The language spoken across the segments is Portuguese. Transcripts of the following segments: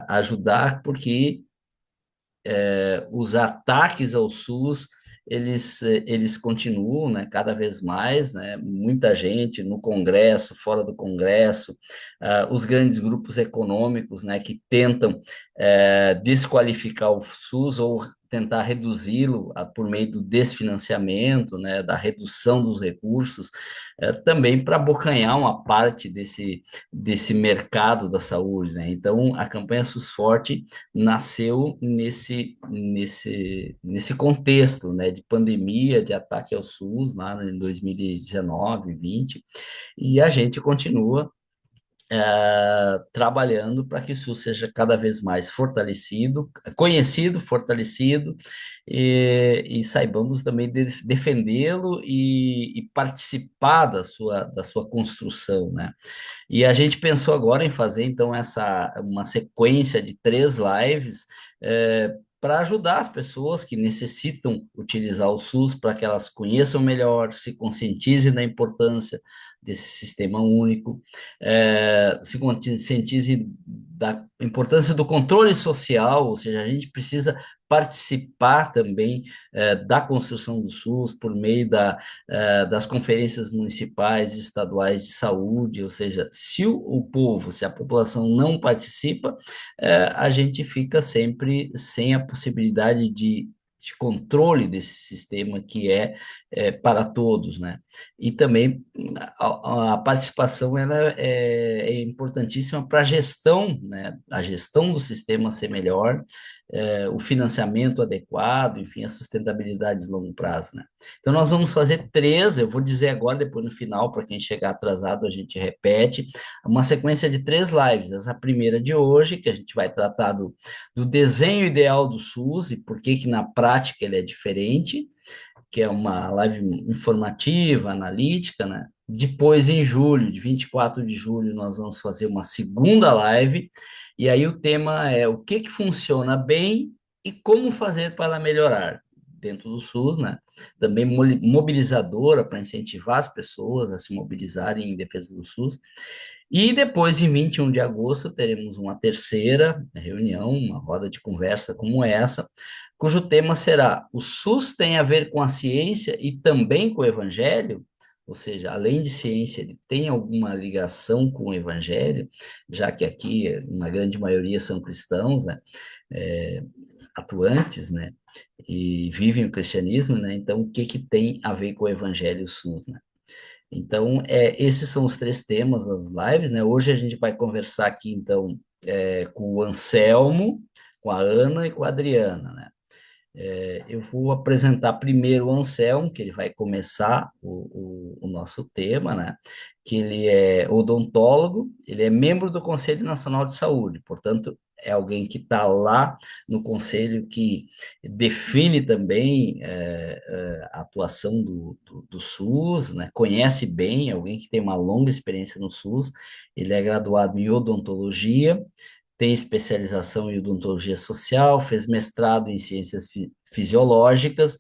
ajudar, porque os ataques ao SUS, eles continuam, né, cada vez mais, né, muita gente no Congresso, fora do Congresso, os grandes grupos econômicos, né, que tentam desqualificar o SUS ou tentar reduzi-lo por meio do desfinanciamento, né, da redução dos recursos, também para abocanhar uma parte desse mercado da saúde, né? Então, a campanha SUS Forte nasceu nesse contexto, né, de pandemia, de ataque ao SUS, lá em 2019, 20, e a gente continua trabalhando para que o SUS seja cada vez mais fortalecido, conhecido, fortalecido, e saibamos também defendê-lo e participar da sua construção, né? E a gente pensou agora em fazer, então, uma sequência de 3 lives para ajudar as pessoas que necessitam utilizar o SUS para que elas conheçam melhor, se conscientizem da importância desse sistema único, se conscientizem da importância do controle social, ou seja, a gente precisa participar também da construção do SUS por meio das conferências municipais e estaduais de saúde, ou seja, se o povo, se a população não participa, a gente fica sempre sem a possibilidade de controle desse sistema que é para todos, né? E também a participação ela é importantíssima para a gestão, né? A gestão do sistema ser melhor, o financiamento adequado, enfim, a sustentabilidade de longo prazo, né? Então, nós vamos fazer 3, eu vou dizer agora, depois no final, para quem chegar atrasado, a gente repete, uma sequência de 3 lives. Essa primeira de hoje, que a gente vai tratar do desenho ideal do SUS e por que que na prática ele é diferente, que é uma live informativa, analítica, né? Depois, em julho, de 24 de julho, nós vamos fazer uma segunda live, e aí o tema é o que que funciona bem e como fazer para melhorar dentro do SUS, né? Também mobilizadora para incentivar as pessoas a se mobilizarem em defesa do SUS. E depois, em 21 de agosto, teremos uma terceira reunião, uma roda de conversa como essa, cujo tema será: o SUS tem a ver com a ciência e também com o evangelho? Ou seja, além de ciência, ele tem alguma ligação com o evangelho, já que aqui, na grande maioria, são cristãos, né? É, atuantes, né? E vivem o cristianismo, né? Então, o que que tem a ver com o evangelho e o SUS, né? Então, esses são os 3 temas das lives, né? Hoje a gente vai conversar aqui, então, com o Anselmo, com a Ana e com a Adriana, né? Eu vou apresentar primeiro o Anselmo, que ele vai começar o nosso tema, né? Que ele é odontólogo, ele é membro do Conselho Nacional de Saúde, portanto, é alguém que está lá no conselho que define também a atuação do SUS, né? Conhece bem, é alguém que tem uma longa experiência no SUS, ele é graduado em odontologia, tem especialização em odontologia social, fez mestrado em ciências fisiológicas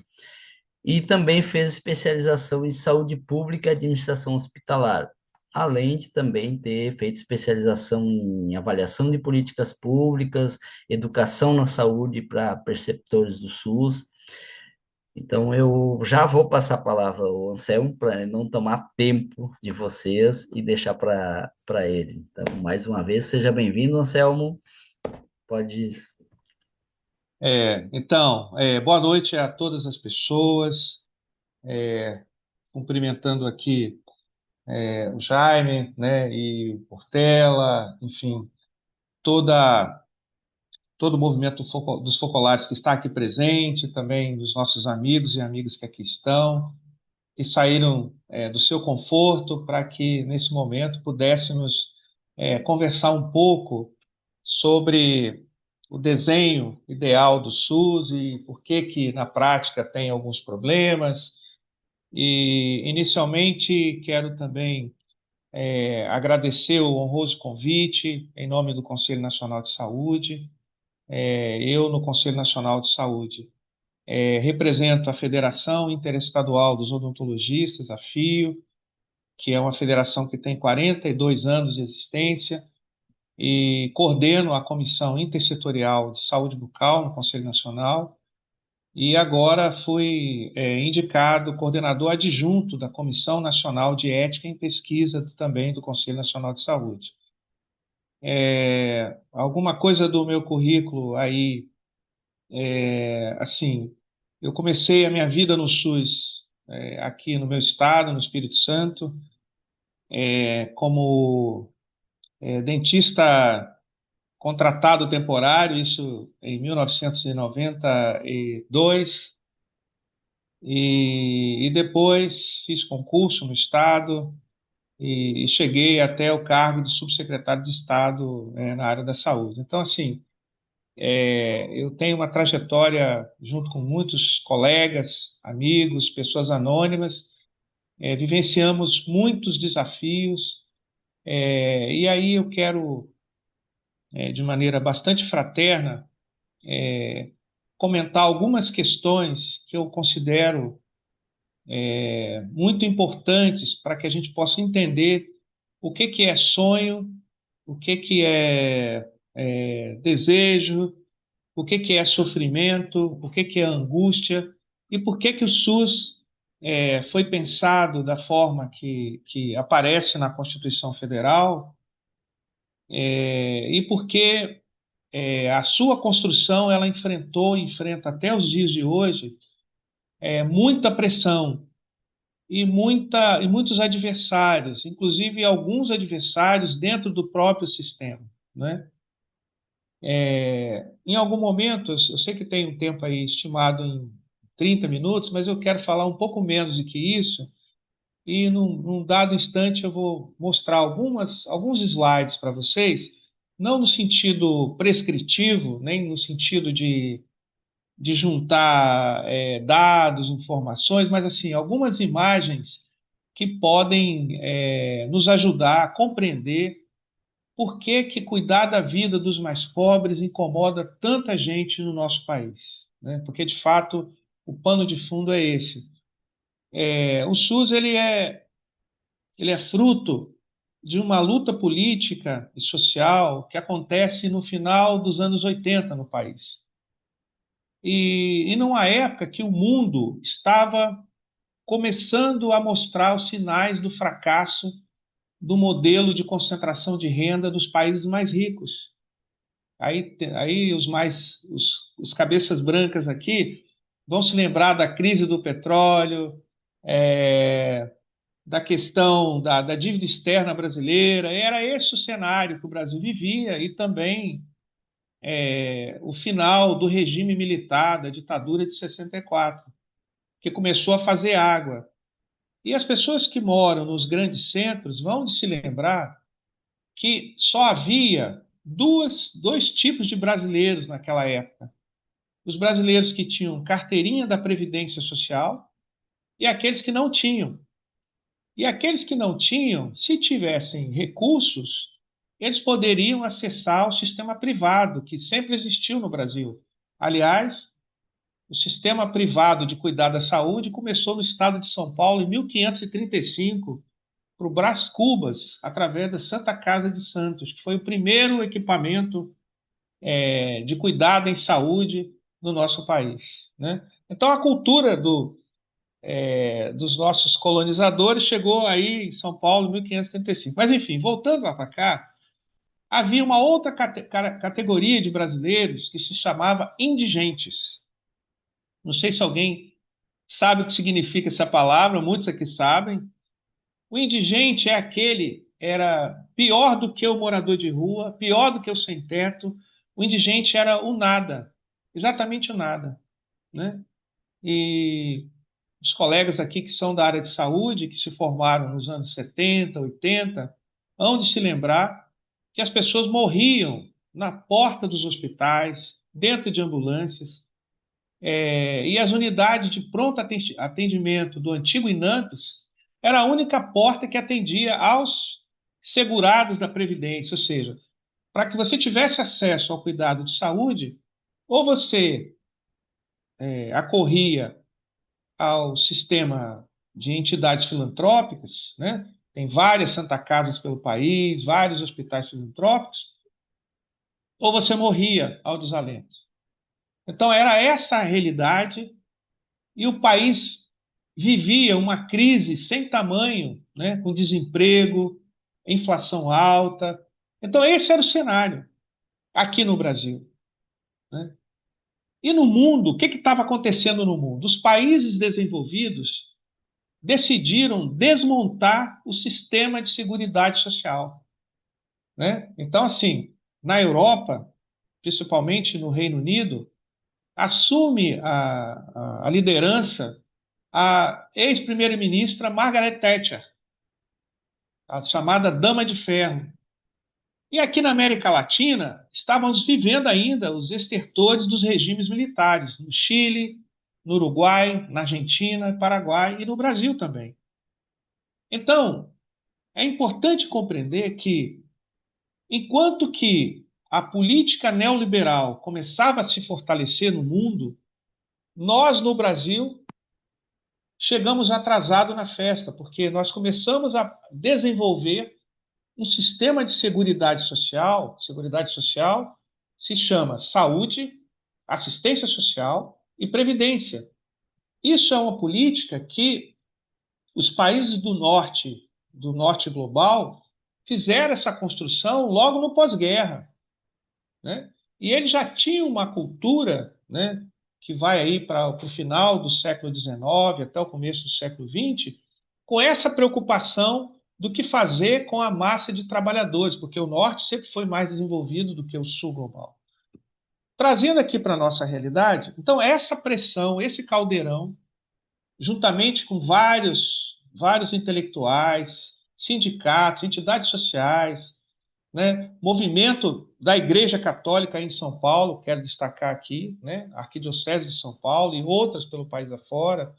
e também fez especialização em saúde pública e administração hospitalar, além de também ter feito especialização em avaliação de políticas públicas, educação na saúde para perceptores do SUS. Então, eu já vou passar a palavra ao Anselmo para não tomar tempo de vocês e deixar para ele. Então, mais uma vez, seja bem-vindo, Anselmo. Pode. Boa noite a todas as pessoas, cumprimentando aqui o Jaime, né, e o Portela, enfim, toda, todo o movimento dos focolares que está aqui presente, também dos nossos amigos e amigas que aqui estão, que saíram do seu conforto para que, nesse momento, pudéssemos conversar um pouco sobre o desenho ideal do SUS e por que que na prática tem alguns problemas. E inicialmente quero também agradecer o honroso convite em nome do Conselho Nacional de Saúde. Eu no Conselho Nacional de Saúde represento a Federação Interestadual dos Odontologistas, a FIO, que é uma federação que tem 42 anos de existência e coordeno a Comissão Intersetorial de Saúde Bucal no Conselho Nacional. E agora fui indicado coordenador adjunto da Comissão Nacional de Ética em Pesquisa também do Conselho Nacional de Saúde. Alguma coisa do meu currículo aí, assim, eu comecei a minha vida no SUS, aqui no meu estado, no Espírito Santo, como dentista contratado temporário, isso em 1992, e depois fiz concurso no estado e cheguei até o cargo de subsecretário de Estado, na área da saúde. Então, assim, eu tenho uma trajetória junto com muitos colegas, amigos, pessoas anônimas, vivenciamos muitos desafios, e aí eu quero, de maneira bastante fraterna, comentar algumas questões que eu considero muito importantes para que a gente possa entender o que que é sonho, o que que é desejo, o que que é sofrimento, o que que é angústia e por que que o SUS foi pensado da forma que aparece na Constituição Federal, e por que a sua construção ela enfrentou e enfrenta até os dias de hoje muita pressão e muitos adversários, inclusive alguns adversários dentro do próprio sistema, né? Em algum momento, eu sei que tem um tempo aí estimado em 30 minutos, mas eu quero falar um pouco menos do que isso, e num dado instante eu vou mostrar alguns slides para vocês, não no sentido prescritivo, nem no sentido de juntar dados, informações, mas assim, algumas imagens que podem nos ajudar a compreender por que que cuidar da vida dos mais pobres incomoda tanta gente no nosso país, né? Porque, de fato, o pano de fundo é esse. O SUS ele é fruto de uma luta política e social que acontece no final dos anos 80 no país. E numa época que o mundo estava começando a mostrar os sinais do fracasso do modelo de concentração de renda dos países mais ricos. Aí os cabeças brancas aqui vão se lembrar da crise do petróleo, é, da questão da dívida externa brasileira. Era esse o cenário que o Brasil vivia e também o final do regime militar, da ditadura de 64, que começou a fazer água. E as pessoas que moram nos grandes centros vão de se lembrar que só havia dois tipos de brasileiros naquela época. Os brasileiros que tinham carteirinha da Previdência Social e aqueles que não tinham. E aqueles que não tinham, se tivessem recursos, eles poderiam acessar o sistema privado, que sempre existiu no Brasil. Aliás, o sistema privado de cuidar da saúde começou no estado de São Paulo em 1535, para o Brás Cubas, através da Santa Casa de Santos, que foi o primeiro equipamento de cuidado em saúde no nosso país, né? Então, a cultura dos nossos colonizadores chegou aí em São Paulo em 1535. Mas, enfim, voltando lá para cá, havia uma outra categoria de brasileiros que se chamava indigentes. Não sei se alguém sabe o que significa essa palavra, muitos aqui sabem. O indigente é aquele, era pior do que o morador de rua, pior do que o sem-teto. O indigente era o nada, exatamente o nada, né? E os colegas aqui que são da área de saúde, que se formaram nos anos 70, 80, hão de se lembrar que as pessoas morriam na porta dos hospitais, dentro de ambulâncias, e as unidades de pronto atendimento do antigo INAMPS era a única porta que atendia aos segurados da Previdência, ou seja, para que você tivesse acesso ao cuidado de saúde, ou você acorria ao sistema de entidades filantrópicas, né? Tem várias Santa Casas pelo país, vários hospitais filantrópicos, ou você morria ao desalento. Então, era essa a realidade, e o país vivia uma crise sem tamanho, né, com desemprego, inflação alta. Então, esse era o cenário aqui no Brasil, né? E no mundo, o que estava acontecendo no mundo? Os países desenvolvidos decidiram desmontar o sistema de seguridade social, né? Então, assim, na Europa, principalmente no Reino Unido, assume a liderança a ex-primeira-ministra Margaret Thatcher, a chamada Dama de Ferro. E aqui na América Latina, estávamos vivendo ainda os estertores dos regimes militares, no Chile, no Uruguai, na Argentina, Paraguai e no Brasil também. Então, é importante compreender que, enquanto que a política neoliberal começava a se fortalecer no mundo, nós no Brasil chegamos atrasado na festa, porque nós começamos a desenvolver um sistema de seguridade social se chama saúde, assistência social e previdência. Isso é uma política que os países do norte global, fizeram essa construção logo no pós-guerra, né? E eles já tinham uma cultura, né, que vai aí para o final do século XIX até o começo do século XX, com essa preocupação do que fazer com a massa de trabalhadores, porque o norte sempre foi mais desenvolvido do que o sul global. Trazendo aqui para a nossa realidade, então essa pressão, esse caldeirão, juntamente com vários intelectuais, sindicatos, entidades sociais, né, movimento da Igreja Católica em São Paulo, quero destacar aqui, né, a Arquidiocese de São Paulo e outras pelo país afora.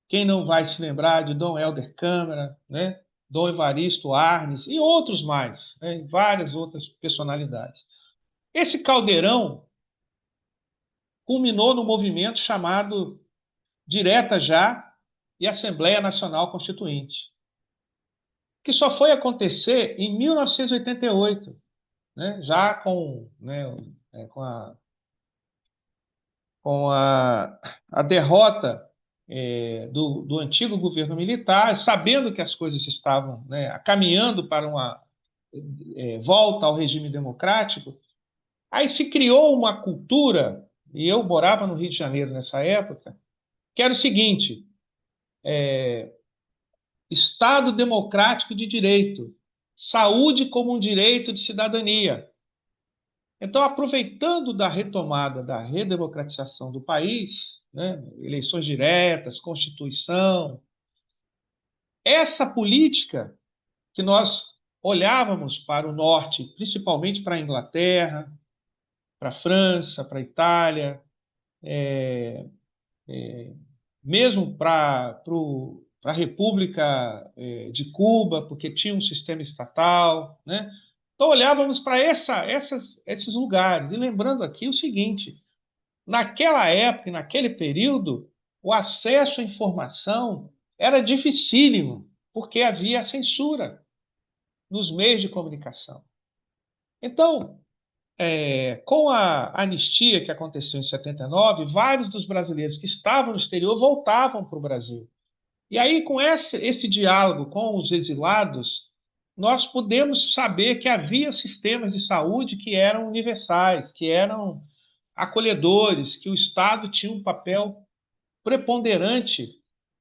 Quem não vai se lembrar de Dom Helder Câmara, né, Dom Evaristo Arnes e outros mais, né, várias outras personalidades. Esse caldeirão culminou no movimento chamado Direta Já e Assembleia Nacional Constituinte, que só foi acontecer em 1988, né, já com a derrota do antigo governo militar, sabendo que as coisas estavam, né, caminhando para uma volta ao regime democrático, aí se criou uma cultura, e eu morava no Rio de Janeiro nessa época, que era o seguinte: Estado democrático de direito, saúde como um direito de cidadania. Então, aproveitando da retomada da redemocratização do país, né, eleições diretas, Constituição, essa política que nós olhávamos para o norte, principalmente para a Inglaterra, para a França, para a Itália, mesmo para a República de Cuba, porque tinha um sistema estatal, né? Então olhávamos para esses lugares. E lembrando aqui o seguinte: naquela época, naquele período, o acesso à informação era dificílimo, porque havia censura nos meios de comunicação. Então, com a anistia que aconteceu em 79, vários dos brasileiros que estavam no exterior voltavam para o Brasil. E aí, com esse diálogo com os exilados, nós podemos saber que havia sistemas de saúde que eram universais, que eram acolhedores, que o Estado tinha um papel preponderante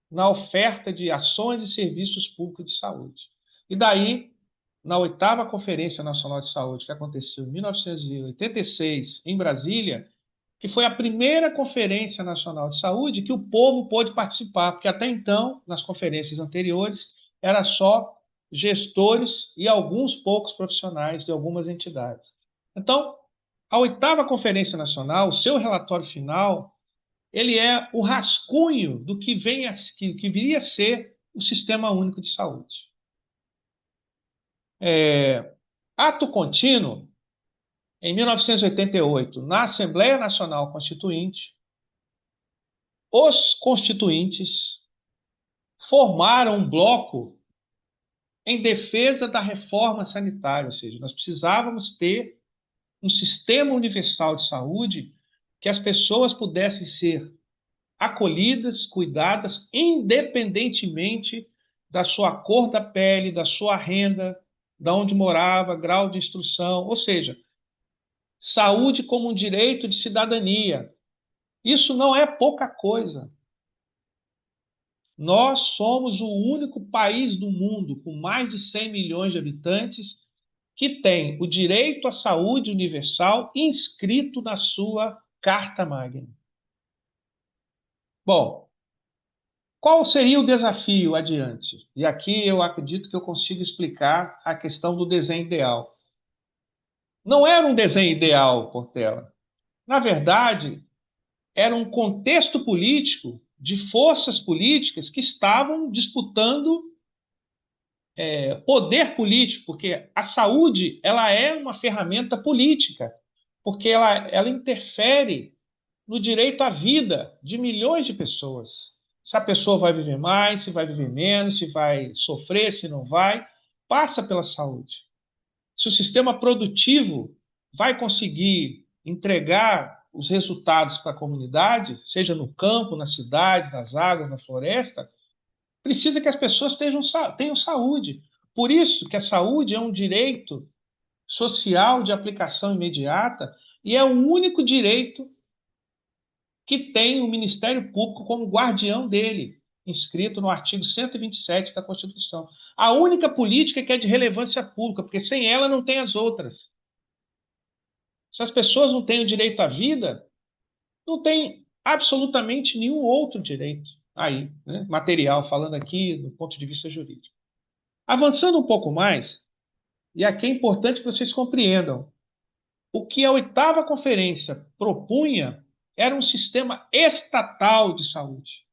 na oferta de ações e serviços públicos de saúde. E daí, na oitava Conferência Nacional de Saúde, que aconteceu em 1986, em Brasília, que foi a primeira Conferência Nacional de Saúde que o povo pôde participar, porque até então, nas conferências anteriores, era só gestores e alguns poucos profissionais de algumas entidades. Então, a oitava Conferência Nacional, o seu relatório final, ele é o rascunho do que viria a ser o Sistema Único de Saúde. Ato contínuo, em 1988, na Assembleia Nacional Constituinte, os constituintes formaram um bloco em defesa da reforma sanitária, ou seja, nós precisávamos ter um sistema universal de saúde que as pessoas pudessem ser acolhidas, cuidadas, independentemente da sua cor da pele, da sua renda, da onde morava, grau de instrução, ou seja, saúde como um direito de cidadania. Isso não é pouca coisa. Nós somos o único país do mundo com mais de 100 milhões de habitantes que tem o direito à saúde universal inscrito na sua Carta Magna. Bom, qual seria o desafio adiante? E aqui eu acredito que eu consigo explicar a questão do desenho ideal. Não era um desenho ideal, Portela. Na verdade, era um contexto político de forças políticas que estavam disputando poder político, porque a saúde ela é uma ferramenta política, porque ela interfere no direito à vida de milhões de pessoas. Se a pessoa vai viver mais, se vai viver menos, se vai sofrer, se não vai, passa pela saúde. Se o sistema produtivo vai conseguir entregar os resultados para a comunidade, seja no campo, na cidade, nas águas, na floresta, precisa que as pessoas tenham saúde. Por isso que a saúde é um direito social de aplicação imediata e é o único direito que tem o Ministério Público como guardião dele, inscrito no artigo 127 da Constituição. A única política que é de relevância pública, porque sem ela não tem as outras. Se as pessoas não têm o direito à vida, não tem absolutamente nenhum outro direito aí, né? Material, falando aqui do ponto de vista jurídico. Avançando um pouco mais, e aqui é importante que vocês compreendam, o que a oitava conferência propunha era um sistema estatal de saúde.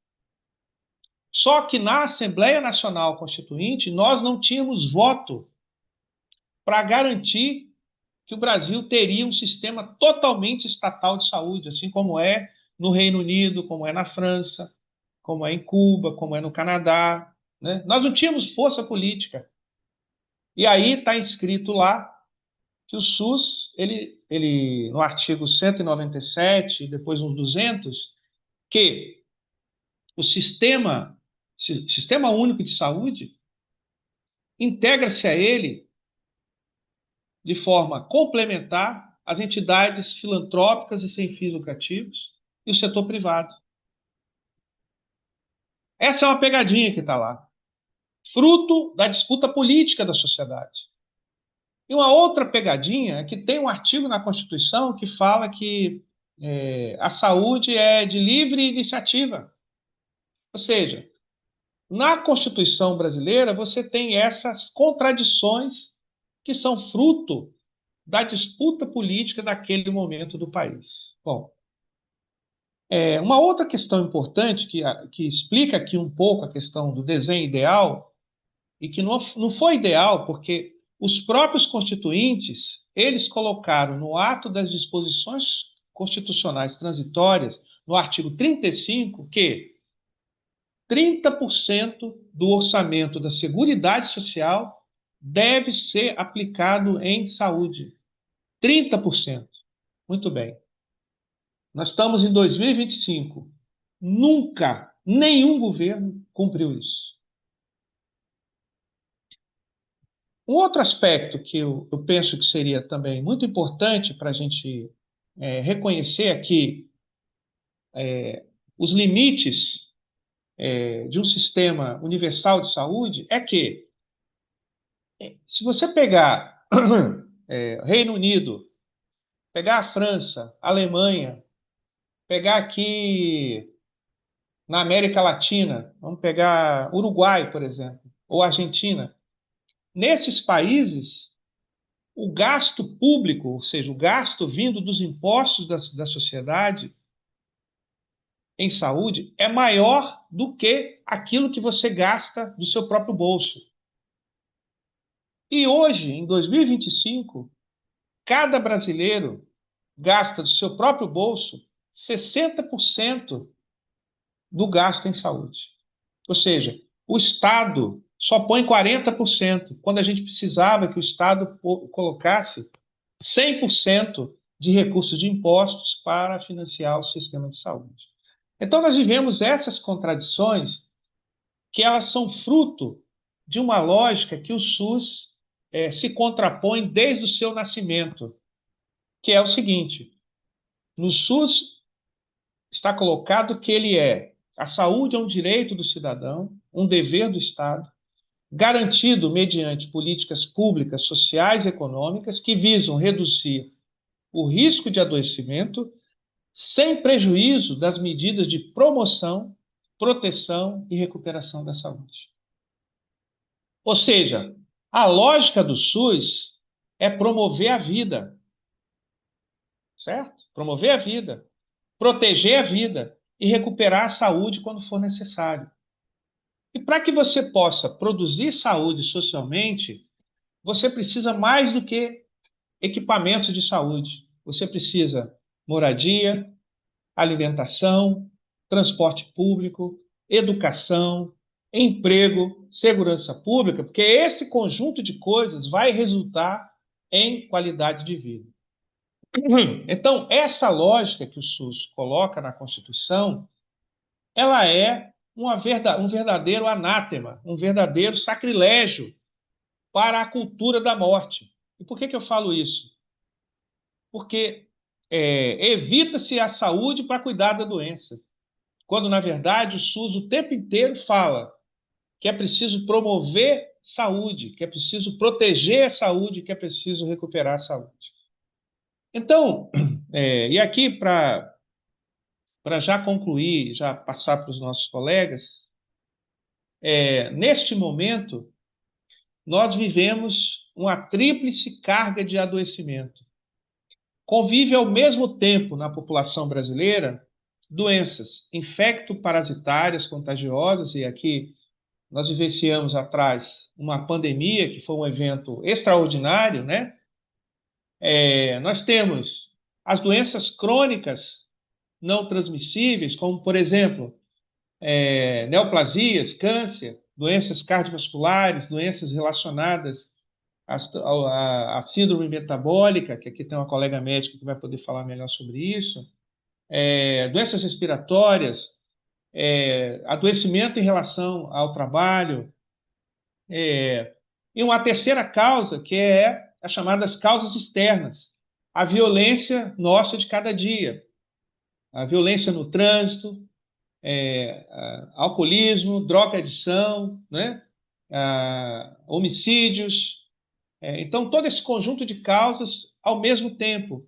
Só que na Assembleia Nacional Constituinte, nós não tínhamos voto para garantir que o Brasil teria um sistema totalmente estatal de saúde, assim como é no Reino Unido, como é na França, como é em Cuba, como é no Canadá. Né? Nós não tínhamos força política. E aí está escrito lá que o SUS, no artigo 197, depois no 200, que o Sistema Único de Saúde integra-se a ele de forma complementar as entidades filantrópicas e sem fins lucrativos e o setor privado. Essa é uma pegadinha que está lá, fruto da disputa política da sociedade. E uma outra pegadinha é que tem um artigo na Constituição que fala que a saúde é de livre iniciativa. Ou seja, na Constituição brasileira você tem essas contradições que são fruto da disputa política daquele momento do país. Bom, uma outra questão importante que explica aqui um pouco a questão do desenho ideal, e que não foi ideal porque os próprios constituintes, eles colocaram no ato das disposições constitucionais transitórias, no artigo 35, que 30% do orçamento da Seguridade Social deve ser aplicado em saúde. 30%. Muito bem. Nós estamos em 2025. Nunca, nenhum governo cumpriu isso. Um outro aspecto que eu penso que seria também muito importante para a gente reconhecer aqui os limites de um sistema universal de saúde é que, se você pegar Reino Unido, pegar a França, a Alemanha, pegar aqui na América Latina, vamos pegar Uruguai, por exemplo, ou Argentina, nesses países, o gasto público, ou seja, o gasto vindo dos impostos da sociedade em saúde, é maior do que aquilo que você gasta do seu próprio bolso. E hoje, em 2025, cada brasileiro gasta do seu próprio bolso 60% do gasto em saúde. Ou seja, o Estado só põe 40%, quando a gente precisava que o Estado colocasse 100% de recursos de impostos para financiar o sistema de saúde. Então, nós vivemos essas contradições que elas são fruto de uma lógica que o SUS se contrapõe desde o seu nascimento, que é o seguinte: no SUS está colocado que a saúde é um direito do cidadão, um dever do Estado, garantido mediante políticas públicas, sociais e econômicas que visam reduzir o risco de adoecimento sem prejuízo das medidas de promoção, proteção e recuperação da saúde. Ou seja, a lógica do SUS é promover a vida, certo? Promover a vida, proteger a vida e recuperar a saúde quando for necessário. E para que você possa produzir saúde socialmente, você precisa mais do que equipamentos de saúde. Você precisa moradia, alimentação, transporte público, educação, emprego, segurança pública, porque esse conjunto de coisas vai resultar em qualidade de vida. Então, essa lógica que o SUS coloca na Constituição, ela é um verdadeiro anátema, um verdadeiro sacrilégio para a cultura da morte. E por que eu falo isso? Porque evita-se a saúde para cuidar da doença, quando, na verdade, o SUS o tempo inteiro fala que é preciso promover saúde, que é preciso proteger a saúde, que é preciso recuperar a saúde. Então, e aqui para já concluir, já passar para os nossos colegas, neste momento, nós vivemos uma tríplice carga de adoecimento. Convive ao mesmo tempo na população brasileira doenças infecto-parasitárias contagiosas, e aqui nós vivenciamos atrás uma pandemia, que foi um evento extraordinário, né? Nós temos as doenças crônicas não transmissíveis, como, por exemplo, neoplasias, câncer, doenças cardiovasculares, doenças relacionadas à síndrome metabólica, que aqui tem uma colega médica que vai poder falar melhor sobre isso, doenças respiratórias, adoecimento em relação ao trabalho, e uma terceira causa, que é as chamadas causas externas, a violência nossa de cada dia, a violência no trânsito, alcoolismo, droga-adição, né? Homicídios. Então, todo esse conjunto de causas ao mesmo tempo.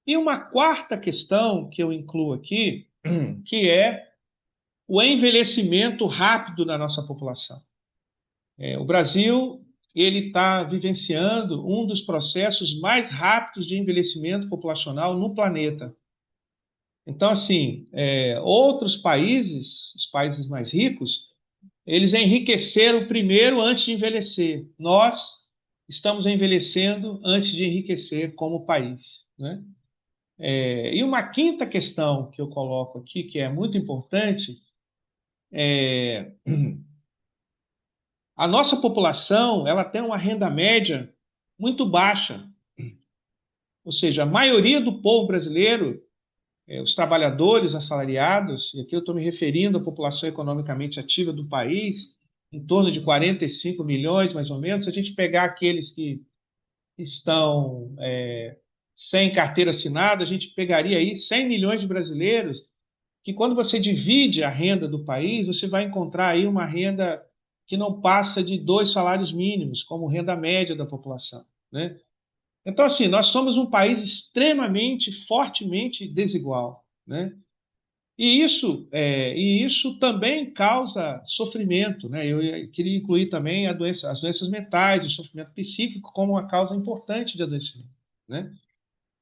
E uma quarta questão que eu incluo aqui, que é o envelhecimento rápido da nossa população. O Brasil ele está vivenciando um dos processos mais rápidos de envelhecimento populacional no planeta. Então, assim, outros países, os países mais ricos, eles enriqueceram primeiro antes de envelhecer. Nós estamos envelhecendo antes de enriquecer como país, né? E uma quinta questão que eu coloco aqui, que é muito importante, é a nossa população ela tem uma renda média muito baixa. Ou seja, a maioria do povo brasileiro, os trabalhadores assalariados, e aqui eu estou me referindo à população economicamente ativa do país, em torno de 45 milhões, mais ou menos. Se a gente pegar aqueles que estão sem carteira assinada, a gente pegaria aí 100 milhões de brasileiros, que quando você divide a renda do país, você vai encontrar aí uma renda que não passa de 2 salários mínimos, como renda média da população, né? Então, assim, nós somos um país extremamente, fortemente desigual, né? E isso também causa sofrimento, né? Eu queria incluir também as doenças mentais, o sofrimento psíquico como uma causa importante de adoecimento, né?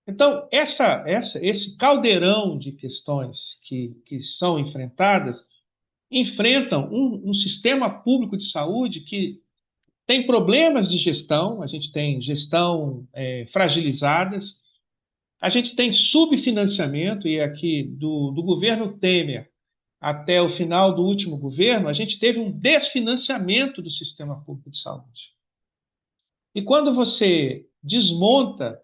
Então, esse caldeirão de questões que são enfrentadas enfrentam um sistema público de saúde que tem problemas de gestão, a gente tem gestão fragilizadas, a gente tem subfinanciamento, e aqui do governo Temer até o final do último governo, a gente teve um desfinanciamento do sistema público de saúde. E quando você desmonta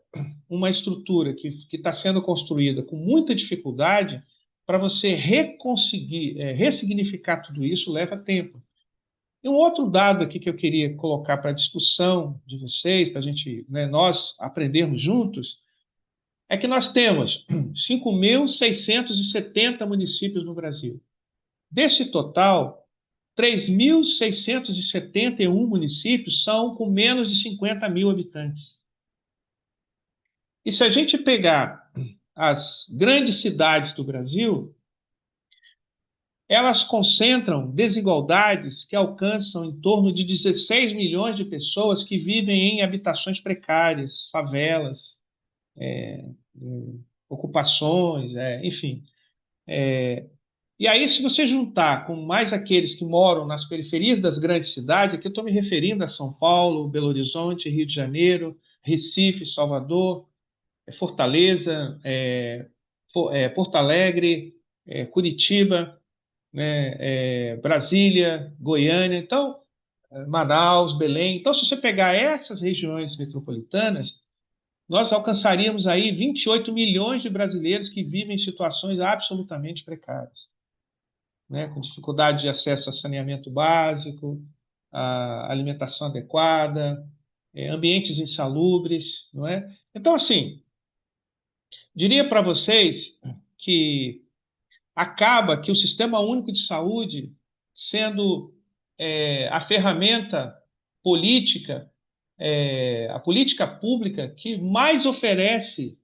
uma estrutura que está sendo construída com muita dificuldade. Para você reconseguir, ressignificar tudo isso, leva tempo. E um outro dado aqui que eu queria colocar para a discussão de vocês, para a gente, né, nós aprendermos juntos, é que nós temos 5.670 municípios no Brasil. Desse total, 3.671 municípios são com menos de 50 mil habitantes. E se a gente pegar as grandes cidades do Brasil, elas concentram desigualdades que alcançam em torno de 16 milhões de pessoas que vivem em habitações precárias, favelas, ocupações, enfim. E aí, se você juntar com mais aqueles que moram nas periferias das grandes cidades, aqui eu estou me referindo a São Paulo, Belo Horizonte, Rio de Janeiro, Recife, Salvador, Fortaleza, Porto Alegre, Curitiba, né, Brasília, Goiânia, então, Manaus, Belém. Então, se você pegar essas regiões metropolitanas, nós alcançaríamos aí 28 milhões de brasileiros que vivem em situações absolutamente precárias, né, com dificuldade de acesso a saneamento básico, a alimentação adequada, ambientes insalubres, não é? Então, assim, diria para vocês que acaba que o Sistema Único de Saúde, sendo a ferramenta política, a política pública que mais oferece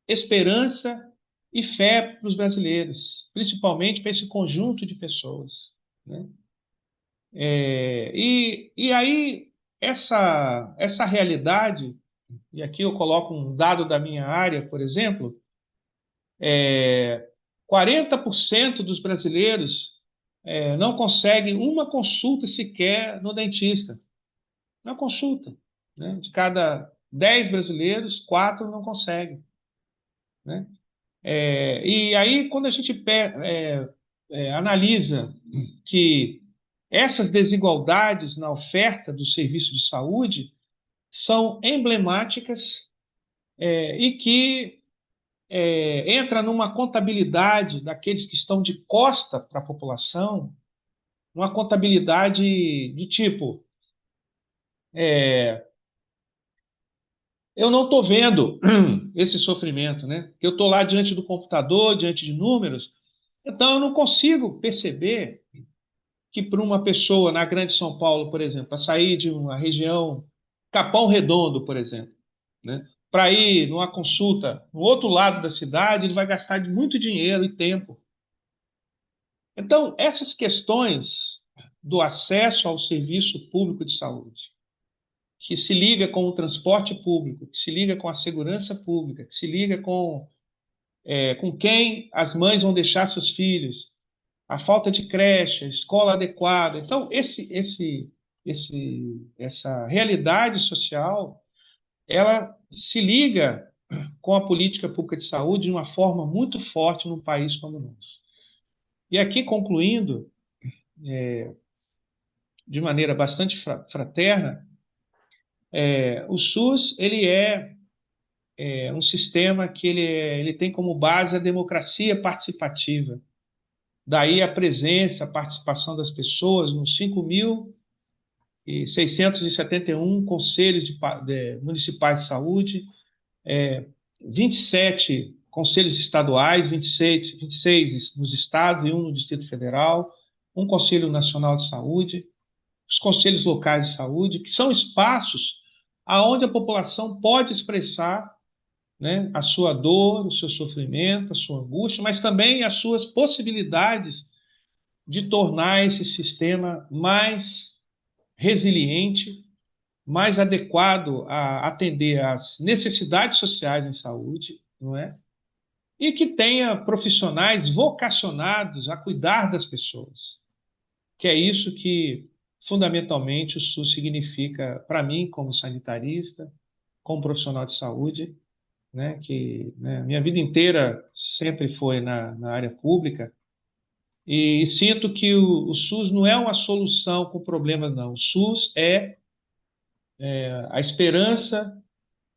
esperança e fé para os brasileiros, principalmente para esse conjunto de pessoas, né? E aí, essa realidade, e aqui eu coloco um dado da minha área, por exemplo, 40% dos brasileiros não conseguem uma consulta sequer no dentista. Uma consulta, né? De cada 10 brasileiros, 4 não conseguem, né? E aí, quando a gente analisa que essas desigualdades na oferta do serviço de saúde são emblemáticas, e que entra numa contabilidade daqueles que estão de costa para a população, uma contabilidade de tipo, eu não estou vendo esse sofrimento, né? Eu estou lá diante do computador, diante de números, então eu não consigo perceber que para uma pessoa na Grande São Paulo, por exemplo, para sair de uma região, Capão Redondo, por exemplo, né? Para ir numa consulta no outro lado da cidade, ele vai gastar muito dinheiro e tempo. Então, essas questões do acesso ao serviço público de saúde, que se liga com o transporte público, que se liga com a segurança pública, que se liga com quem as mães vão deixar seus filhos, a falta de creche, escola adequada. Então, essa realidade social, ela se liga com a política pública de saúde de uma forma muito forte num país como o nosso. E aqui, concluindo, de maneira bastante fraterna, o SUS ele é um sistema que ele tem como base a democracia participativa. Daí a presença, a participação das pessoas nos 5.671 conselhos municipais de saúde, 27 conselhos estaduais, 26 nos estados e um no Distrito Federal, um Conselho Nacional de Saúde, os conselhos locais de saúde, que são espaços aonde a população pode expressar, né, a sua dor, o seu sofrimento, a sua angústia, mas também as suas possibilidades de tornar esse sistema mais resiliente, mais adequado a atender às necessidades sociais em saúde, não é? E que tenha profissionais vocacionados a cuidar das pessoas, que é isso que fundamentalmente o SUS significa para mim como sanitarista, como profissional de saúde, né, que, né, minha vida inteira sempre foi na área pública, e sinto que o SUS não é uma solução para o problema, não. O SUS é a esperança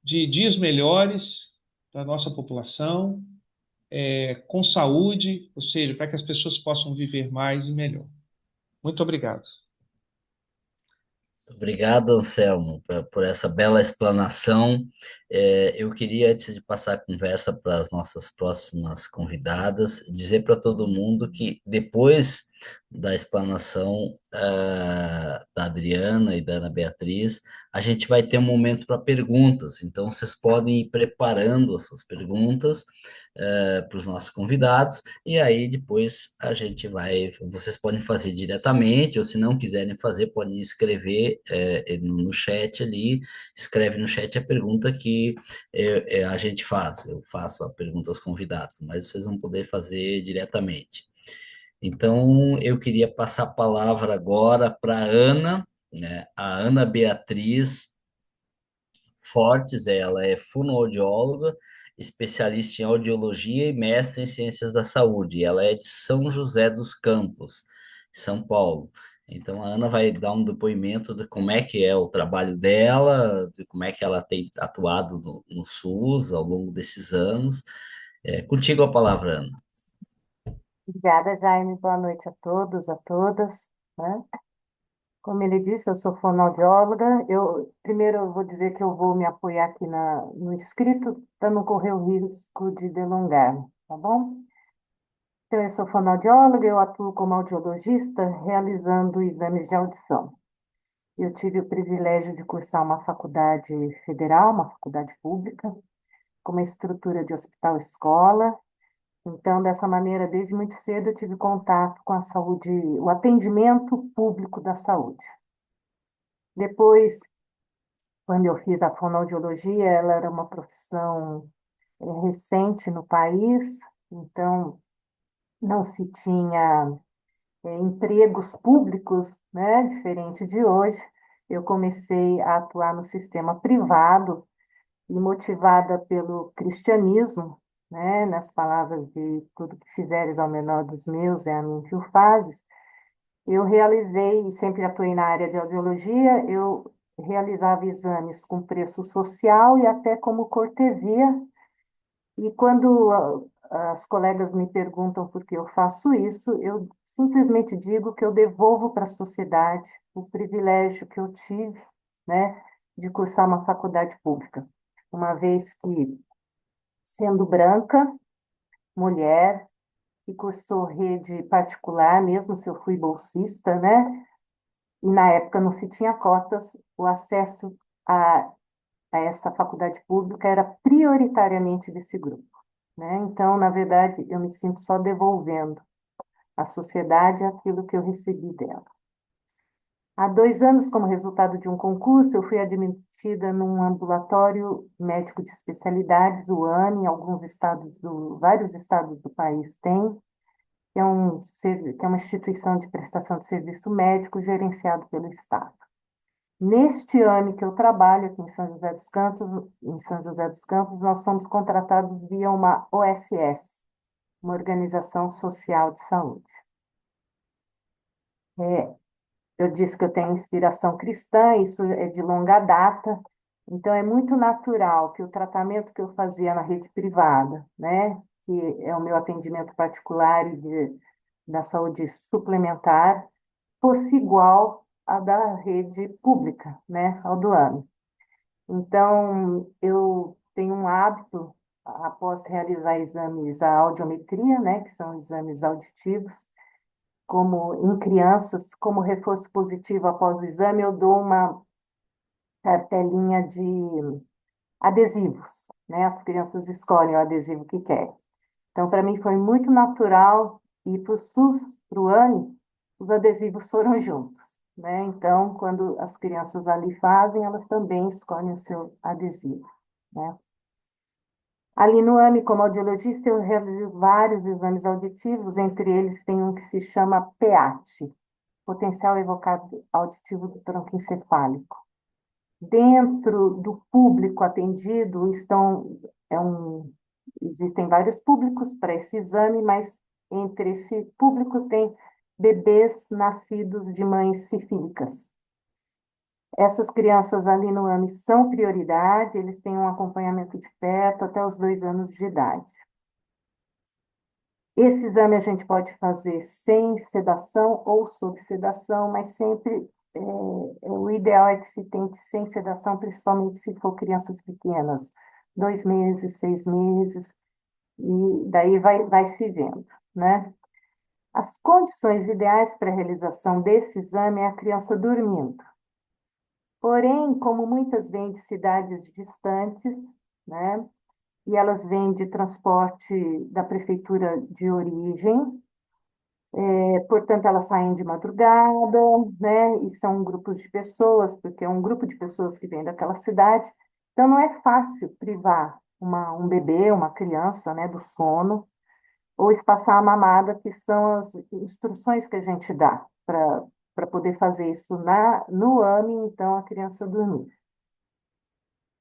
de dias melhores para a nossa população, com saúde, ou seja, para que as pessoas possam viver mais e melhor. Muito obrigado. Obrigado, Anselmo, por essa bela explanação. Eu queria, antes de passar a conversa para as nossas próximas convidadas, dizer para todo mundo que depois da explanação da Adriana e da Ana Beatriz, a gente vai ter um momento para perguntas. Então, vocês podem ir preparando as suas perguntas para os nossos convidados, e aí depois a gente vai. Vocês podem fazer diretamente, ou se não quiserem fazer, podem escrever no chat ali, escreve no chat a pergunta que a gente faz. Eu faço a pergunta aos convidados, mas vocês vão poder fazer diretamente. Então, eu queria passar a palavra agora para a Ana, né? A Ana Beatriz Fortes, ela é fonoaudióloga, especialista em audiologia e mestre em ciências da saúde. Ela é de São José dos Campos, São Paulo. Então, a Ana vai dar um depoimento de como é que é o trabalho dela, de como é que ela tem atuado no SUS ao longo desses anos. Contigo a palavra, Ana. Obrigada, Jaime. Boa noite a todos, a todas, né? Como ele disse, eu sou fonoaudióloga. Primeiro eu vou dizer que eu vou me apoiar aqui no escrito para não correr o risco de delongar, tá bom? Então, eu sou fonoaudióloga, eu atuo como audiologista realizando exames de audição. Eu tive o privilégio de cursar uma faculdade federal, uma faculdade pública, com uma estrutura de hospital-escola. Então, dessa maneira, desde muito cedo eu tive contato com a saúde, o atendimento público da saúde. Depois, quando eu fiz a fonoaudiologia, ela era uma profissão recente no país, então não se tinha empregos públicos, né, diferente de hoje. Eu comecei a atuar no sistema privado e motivada pelo cristianismo, né, nas palavras de tudo que fizeres ao menor dos meus, é a mim que o fazes, eu realizei, e sempre atuei na área de audiologia, eu realizava exames com preço social e até como cortesia, e quando as colegas me perguntam por que eu faço isso, eu simplesmente digo que eu devolvo para a sociedade o privilégio que eu tive, né, de cursar uma faculdade pública. Uma vez que, sendo branca, mulher, que cursou rede particular, mesmo se eu fui bolsista, né, e na época não se tinha cotas, o acesso a, a essa faculdade pública era prioritariamente desse grupo, né? Então, na verdade, eu me sinto só devolvendo à sociedade aquilo que eu recebi dela. Há 2 anos, como resultado de um concurso, eu fui admitida num ambulatório médico de especialidades, o ANE, em vários estados do país têm, que é uma instituição de prestação de serviço médico gerenciado pelo Estado. Neste ano que eu trabalho aqui em São José dos Campos, nós somos contratados via uma OSS, uma Organização Social de Saúde. Eu disse que eu tenho inspiração cristã, isso é de longa data, então é muito natural que o tratamento que eu fazia na rede privada, né, que é o meu atendimento particular da saúde suplementar, fosse igual à da rede pública, né, ao do ano. Então, eu tenho um hábito, após realizar exames a audiometria, né, que são exames auditivos, como em crianças, como reforço positivo após o exame, eu dou uma cartelinha de adesivos, né? As crianças escolhem o adesivo que querem. Então, para mim foi muito natural ir para o SUS, para o ANE, os adesivos foram juntos, né? Então, quando as crianças ali fazem, elas também escolhem o seu adesivo, né? Ali no AME, como audiologista, eu realizo vários exames auditivos, entre eles tem um que se chama PEAT, potencial evocado auditivo do tronco encefálico. Dentro do público atendido existem vários públicos para esse exame, mas entre esse público tem bebês nascidos de mães sifílicas. Essas crianças ali no AME são prioridade, eles têm um acompanhamento de perto até os 2 anos de idade. Esse exame a gente pode fazer sem sedação ou sob sedação, mas sempre o ideal é que se tente sem sedação, principalmente se for crianças pequenas, 2 meses, 6 meses, e daí vai se vendo, né? As condições ideais para a realização desse exame é a criança dormindo. Porém, como muitas vêm de cidades distantes, né? E elas vêm de transporte da prefeitura de origem, portanto, elas saem de madrugada, né? E são grupos de pessoas, porque é um grupo de pessoas que vem daquela cidade. Então, não é fácil privar um bebê, uma criança, né, do sono, ou espaçar a mamada, que são as instruções que a gente dá para poder fazer isso no AME, então, a criança dormir.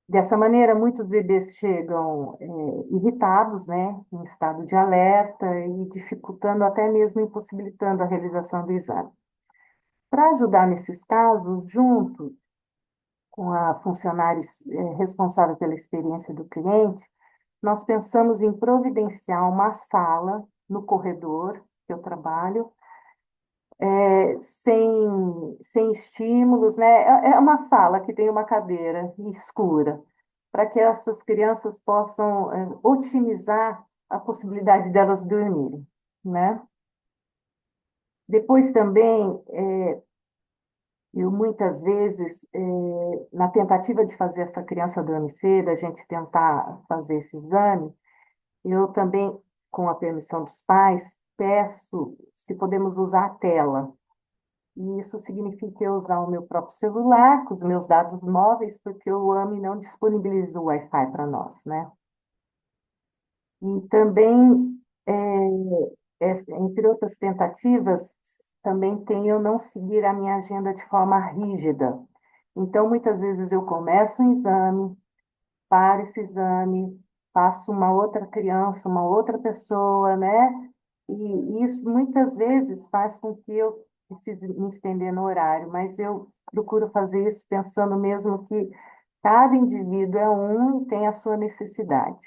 Dessa maneira, muitos bebês chegam irritados, né, em estado de alerta e dificultando, até mesmo impossibilitando a realização do exame. Para ajudar nesses casos, junto com a funcionária responsável pela experiência do cliente, nós pensamos em providenciar uma sala no corredor que eu trabalho, sem estímulos, né? É uma sala que tem uma cadeira escura, para que essas crianças possam otimizar a possibilidade delas dormirem, né? Depois também, eu muitas vezes, na tentativa de fazer essa criança dormir cedo, a gente tentar fazer esse exame, eu também, com a permissão dos pais, peço se podemos usar a tela. E isso significa eu usar o meu próprio celular, com os meus dados móveis, porque o AME não disponibiliza o Wi-Fi para nós, né? E também, entre outras tentativas, também tem eu não seguir a minha agenda de forma rígida. Então, muitas vezes eu começo um exame, paro esse exame, faço uma outra criança, uma outra pessoa, né? E isso muitas vezes faz com que eu precise me estender no horário, mas eu procuro fazer isso pensando mesmo que cada indivíduo é um e tem a sua necessidade,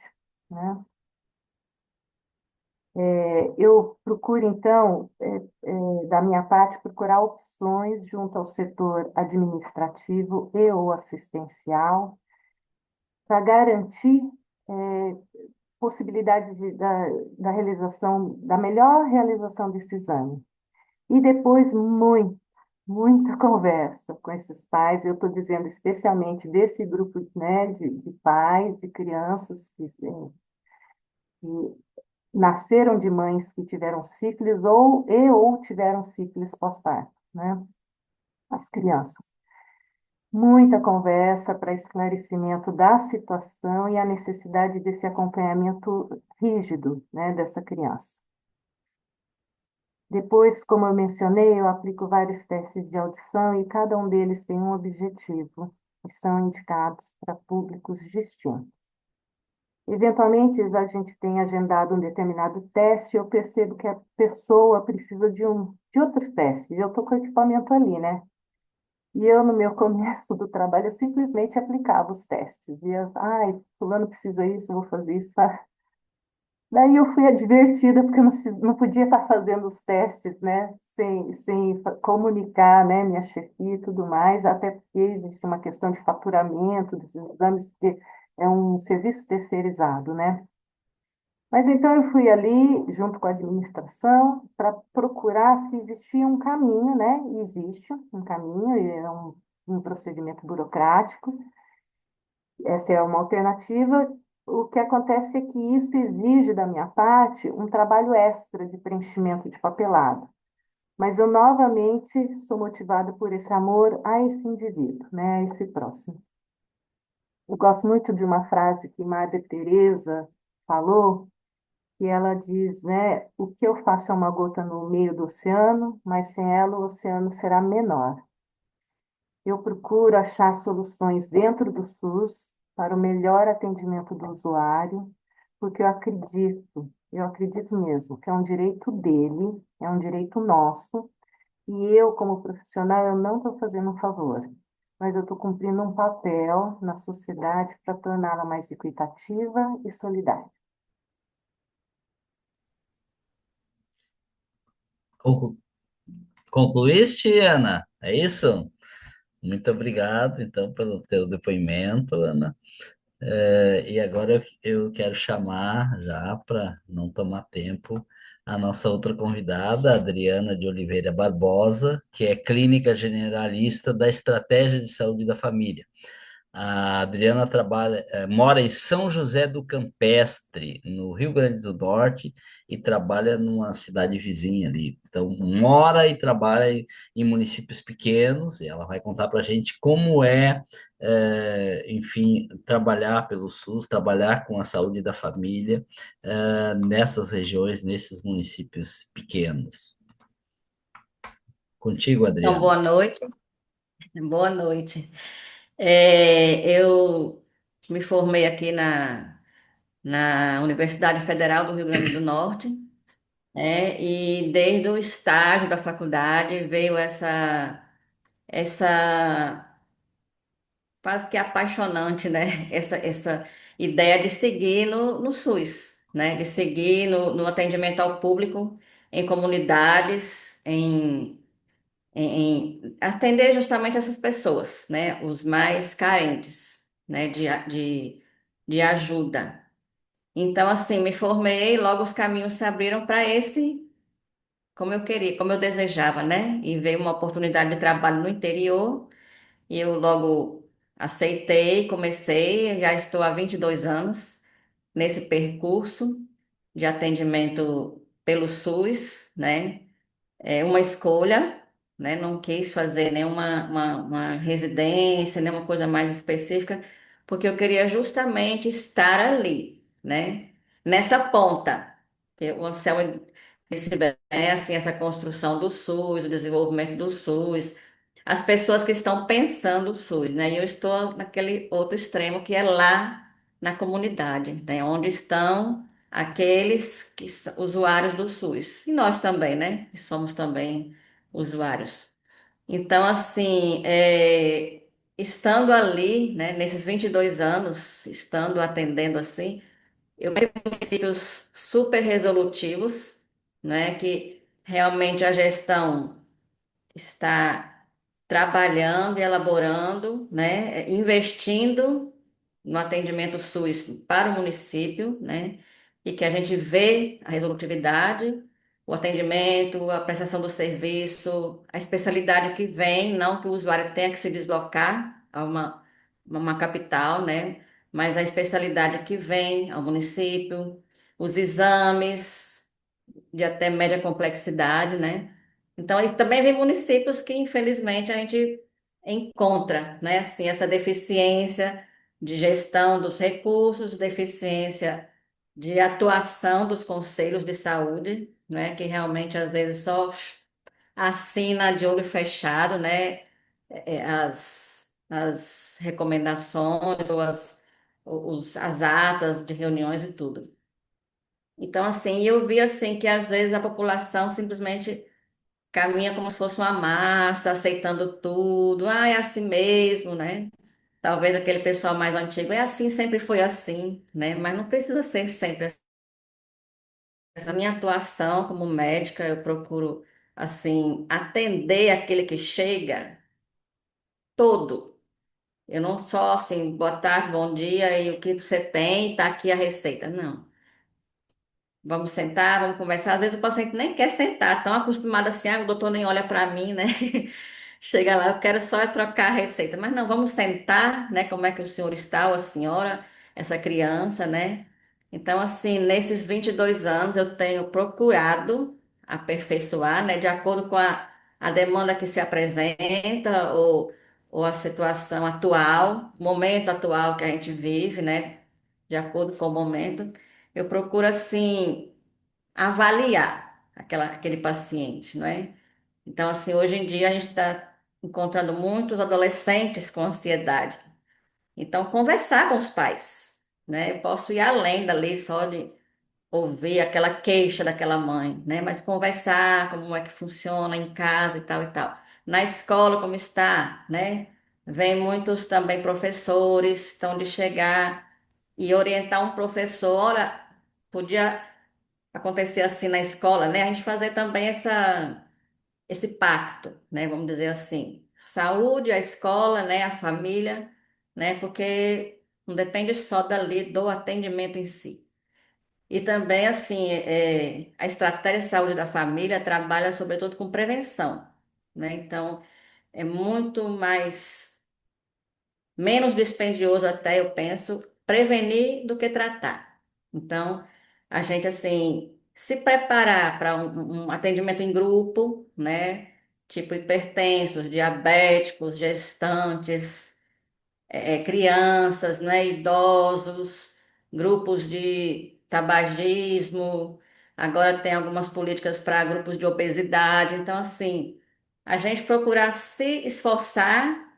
né? Eu procuro, então, da minha parte, procurar opções junto ao setor administrativo e ou assistencial para garantir possibilidade da realização, da melhor realização desse exame. E depois, muita conversa com esses pais. Eu estou dizendo especialmente desse grupo, né, de pais, de crianças que nasceram de mães que tiveram sífilis ou tiveram sífilis pós-parto, né? As crianças. Muita conversa para esclarecimento da situação e a necessidade desse acompanhamento rígido, né, dessa criança. Depois, como eu mencionei, eu aplico vários testes de audição e cada um deles tem um objetivo e são indicados para públicos distintos. Eventualmente, a gente tem agendado um determinado teste, eu percebo que a pessoa precisa de outro teste. Eu estou com o equipamento ali, né? E eu, no meu começo do trabalho, eu simplesmente aplicava os testes. E eu, ai, fulano precisa isso, eu vou fazer isso. Daí eu fui advertida, porque eu não podia estar fazendo os testes, né, sem comunicar, né, minha chefia e tudo mais, até porque existe uma questão de faturamento desses exames, porque é um serviço terceirizado, né? Mas então eu fui ali, junto com a administração, para procurar se existia um caminho, né? E existe um caminho, e é um procedimento burocrático, essa é uma alternativa. O que acontece é que isso exige da minha parte um trabalho extra de preenchimento de papelado. Mas eu novamente sou motivada por esse amor a esse indivíduo, né, a esse próximo. Eu gosto muito de uma frase que Madre Teresa falou, que ela diz, né, o que eu faço é uma gota no meio do oceano, mas sem ela o oceano será menor. Eu procuro achar soluções dentro do SUS para o melhor atendimento do usuário, porque eu acredito mesmo que é um direito dele, é um direito nosso, e eu, como profissional, eu não estou fazendo um favor. mas eu estou cumprindo um papel na sociedade para torná-la mais equitativa e solidária. Conclu- Concluíste, Ana? É isso? Muito obrigado, então, pelo teu depoimento, Ana. E agora eu quero chamar, já para não tomar tempo, a nossa outra convidada, Adriana de Oliveira Barbosa, que é clínica generalista da Estratégia de Saúde da Família. A Adriana mora em São José do Campestre, no Rio Grande do Norte, e trabalha numa cidade vizinha ali. Então, mora e trabalha em municípios pequenos, e ela vai contar para a gente como enfim, trabalhar pelo SUS, trabalhar com a saúde da família, nessas regiões, nesses municípios pequenos. Contigo, Então, Adriana. boa noite. Boa noite. Eu me formei aqui na Universidade Federal do Rio Grande do Norte, né? E desde o estágio da faculdade veio essa quase que apaixonante, né? Essa ideia de seguir no SUS, né? De seguir no atendimento ao público em comunidades, em atender justamente essas pessoas, né, os mais carentes, né, de ajuda. Então, assim, me formei, logo os caminhos se abriram para esse, como eu queria, como eu desejava, né? E veio uma oportunidade de trabalho no interior, e eu logo aceitei, comecei, já estou há 22 anos nesse percurso de atendimento pelo SUS, né? É uma escolha, né? Não quis fazer nenhuma uma residência, nenhuma coisa mais específica, porque eu queria justamente estar ali, né? Nessa ponta. Que o Anselmo disse bem, é assim, essa construção do SUS, o desenvolvimento do SUS, as pessoas que estão pensando o SUS, né? E eu estou naquele outro extremo que é lá na comunidade, né? Onde estão aqueles que são usuários do SUS. E nós também, né? Que somos também usuários. Então, assim, estando ali, né, nesses 22 anos, estando atendendo assim, eu tenho princípios super resolutivos, né, que realmente a gestão está trabalhando e elaborando, né, investindo no atendimento SUS para o município, né, e que a gente vê a resolutividade, o atendimento, a prestação do serviço, a especialidade que vem, não que o usuário tenha que se deslocar a uma capital, né, mas a especialidade que vem ao município, os exames de até média complexidade, né? Então, e também vem municípios que, infelizmente, a gente encontra, né, assim, essa deficiência de gestão dos recursos, deficiência de atuação dos conselhos de saúde, né, que realmente às vezes só assina de olho fechado, né, as recomendações ou as atas de reuniões e tudo. Então, assim, eu vi assim que às vezes a população simplesmente caminha como se fosse uma massa, aceitando tudo. Ah, é assim mesmo, né? Talvez aquele pessoal mais antigo, é assim, sempre foi assim, né? Mas não precisa ser sempre assim. Essa minha atuação como médica, eu procuro, assim, atender aquele que chega todo. Eu não só, assim, boa tarde, bom dia, e o que você tem, tá aqui a receita. Não. Vamos sentar, vamos conversar. Às vezes o paciente nem quer sentar, tão acostumado assim, ah, o doutor nem olha para mim, né? Chega lá, eu quero só é trocar a receita. Mas não, vamos sentar, né? Como é que o senhor está, ou a senhora, essa criança, né? Então, assim, nesses 22 anos eu tenho procurado aperfeiçoar, né? De acordo com a demanda que se apresenta ou a situação atual, o momento atual que a gente vive, né? De acordo com o momento. Eu procuro, assim, avaliar aquele paciente, não é? Então, assim, hoje em dia a gente está encontrando muitos adolescentes com ansiedade. Então, conversar com os pais, né? Eu posso ir além dali só de ouvir aquela queixa daquela mãe, né? Mas conversar como é que funciona em casa e tal e tal. Na escola, como está, né? Vem muitos também professores, então de chegar e orientar um professor, olha, podia acontecer assim na escola, né? A gente fazer também esse pacto, né? Vamos dizer assim, saúde, a escola, né? A família, né? Porque não depende só dali do atendimento em si. E também, assim, a estratégia de saúde da família trabalha sobretudo com prevenção, né? Então, é muito mais, menos dispendioso até, eu penso, prevenir do que tratar. Então, a gente, assim, se preparar para um atendimento em grupo, né? Tipo hipertensos, diabéticos, gestantes, crianças, né, idosos, grupos de tabagismo, agora tem algumas políticas para grupos de obesidade. Então, assim, a gente procurar se esforçar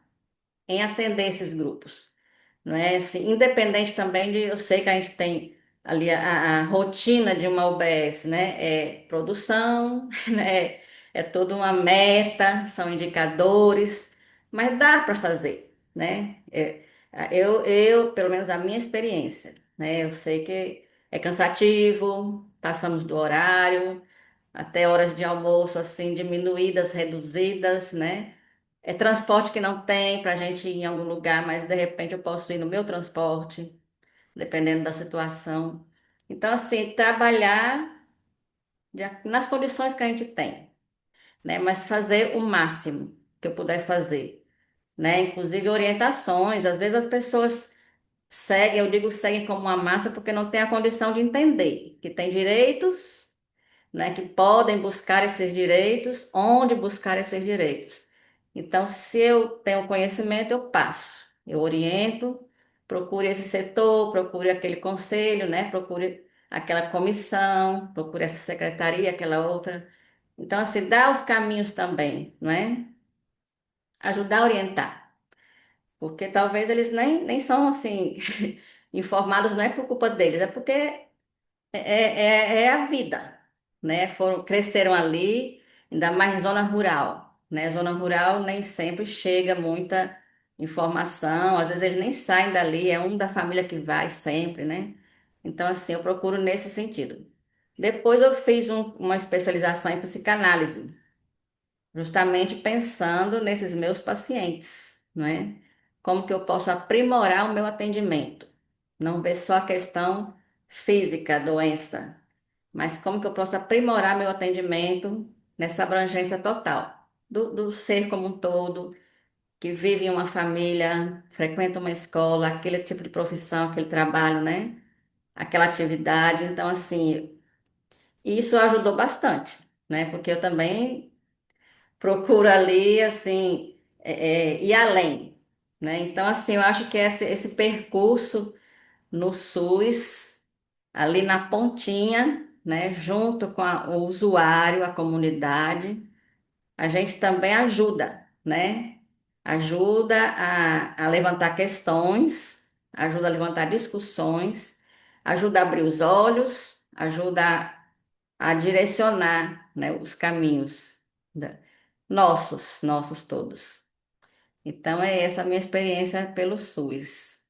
em atender esses grupos, não é? Assim, independente também de, eu sei que a gente tem ali a rotina de uma UBS, né? É produção, né? É toda uma meta, são indicadores, mas dá para fazer, né? Pelo menos a minha experiência, né? Eu sei que é cansativo, passamos do horário, até horas de almoço assim diminuídas, reduzidas, né? É transporte que não tem para a gente ir em algum lugar, mas de repente eu posso ir no meu transporte, dependendo da situação. Então, assim, trabalhar nas condições que a gente tem, né? Mas fazer o máximo que eu puder fazer, né? Inclusive orientações. Às vezes as pessoas seguem, eu digo seguem como uma massa porque não tem a condição de entender que tem direitos, né, que podem buscar esses direitos, onde buscar esses direitos. Então, se eu tenho conhecimento, eu passo, eu oriento, procure esse setor, procure aquele conselho, né, procure aquela comissão, procure essa secretaria, aquela outra. Então, assim, dá os caminhos também, não é? Ajudar a orientar, porque talvez eles nem são, assim, informados, não é por culpa deles, é porque é a vida, né? Cresceram ali, ainda mais em zona rural, né? Zona rural nem sempre chega muita informação, às vezes eles nem saem dali, é um da família que vai sempre, né? Então, assim, eu procuro nesse sentido. Depois eu fiz uma especialização em psicanálise, justamente pensando nesses meus pacientes, não é? Como que eu posso aprimorar o meu atendimento? Não ver só a questão física, doença, mas como que eu posso aprimorar meu atendimento nessa abrangência total do ser como um todo, que vive em uma família, frequenta uma escola, aquele tipo de profissão, aquele trabalho, né? Aquela atividade. Então, assim, isso ajudou bastante, né? Porque eu também procuro ali, assim, ir além, né? Então, assim, eu acho que esse percurso no SUS, ali na pontinha, né, junto com o usuário, a comunidade, a gente também ajuda, né? Ajuda a levantar questões, ajuda a levantar discussões, ajuda a abrir os olhos, ajuda a direcionar, né, os caminhos nossos todos. Então, é essa a minha experiência pelo SUS.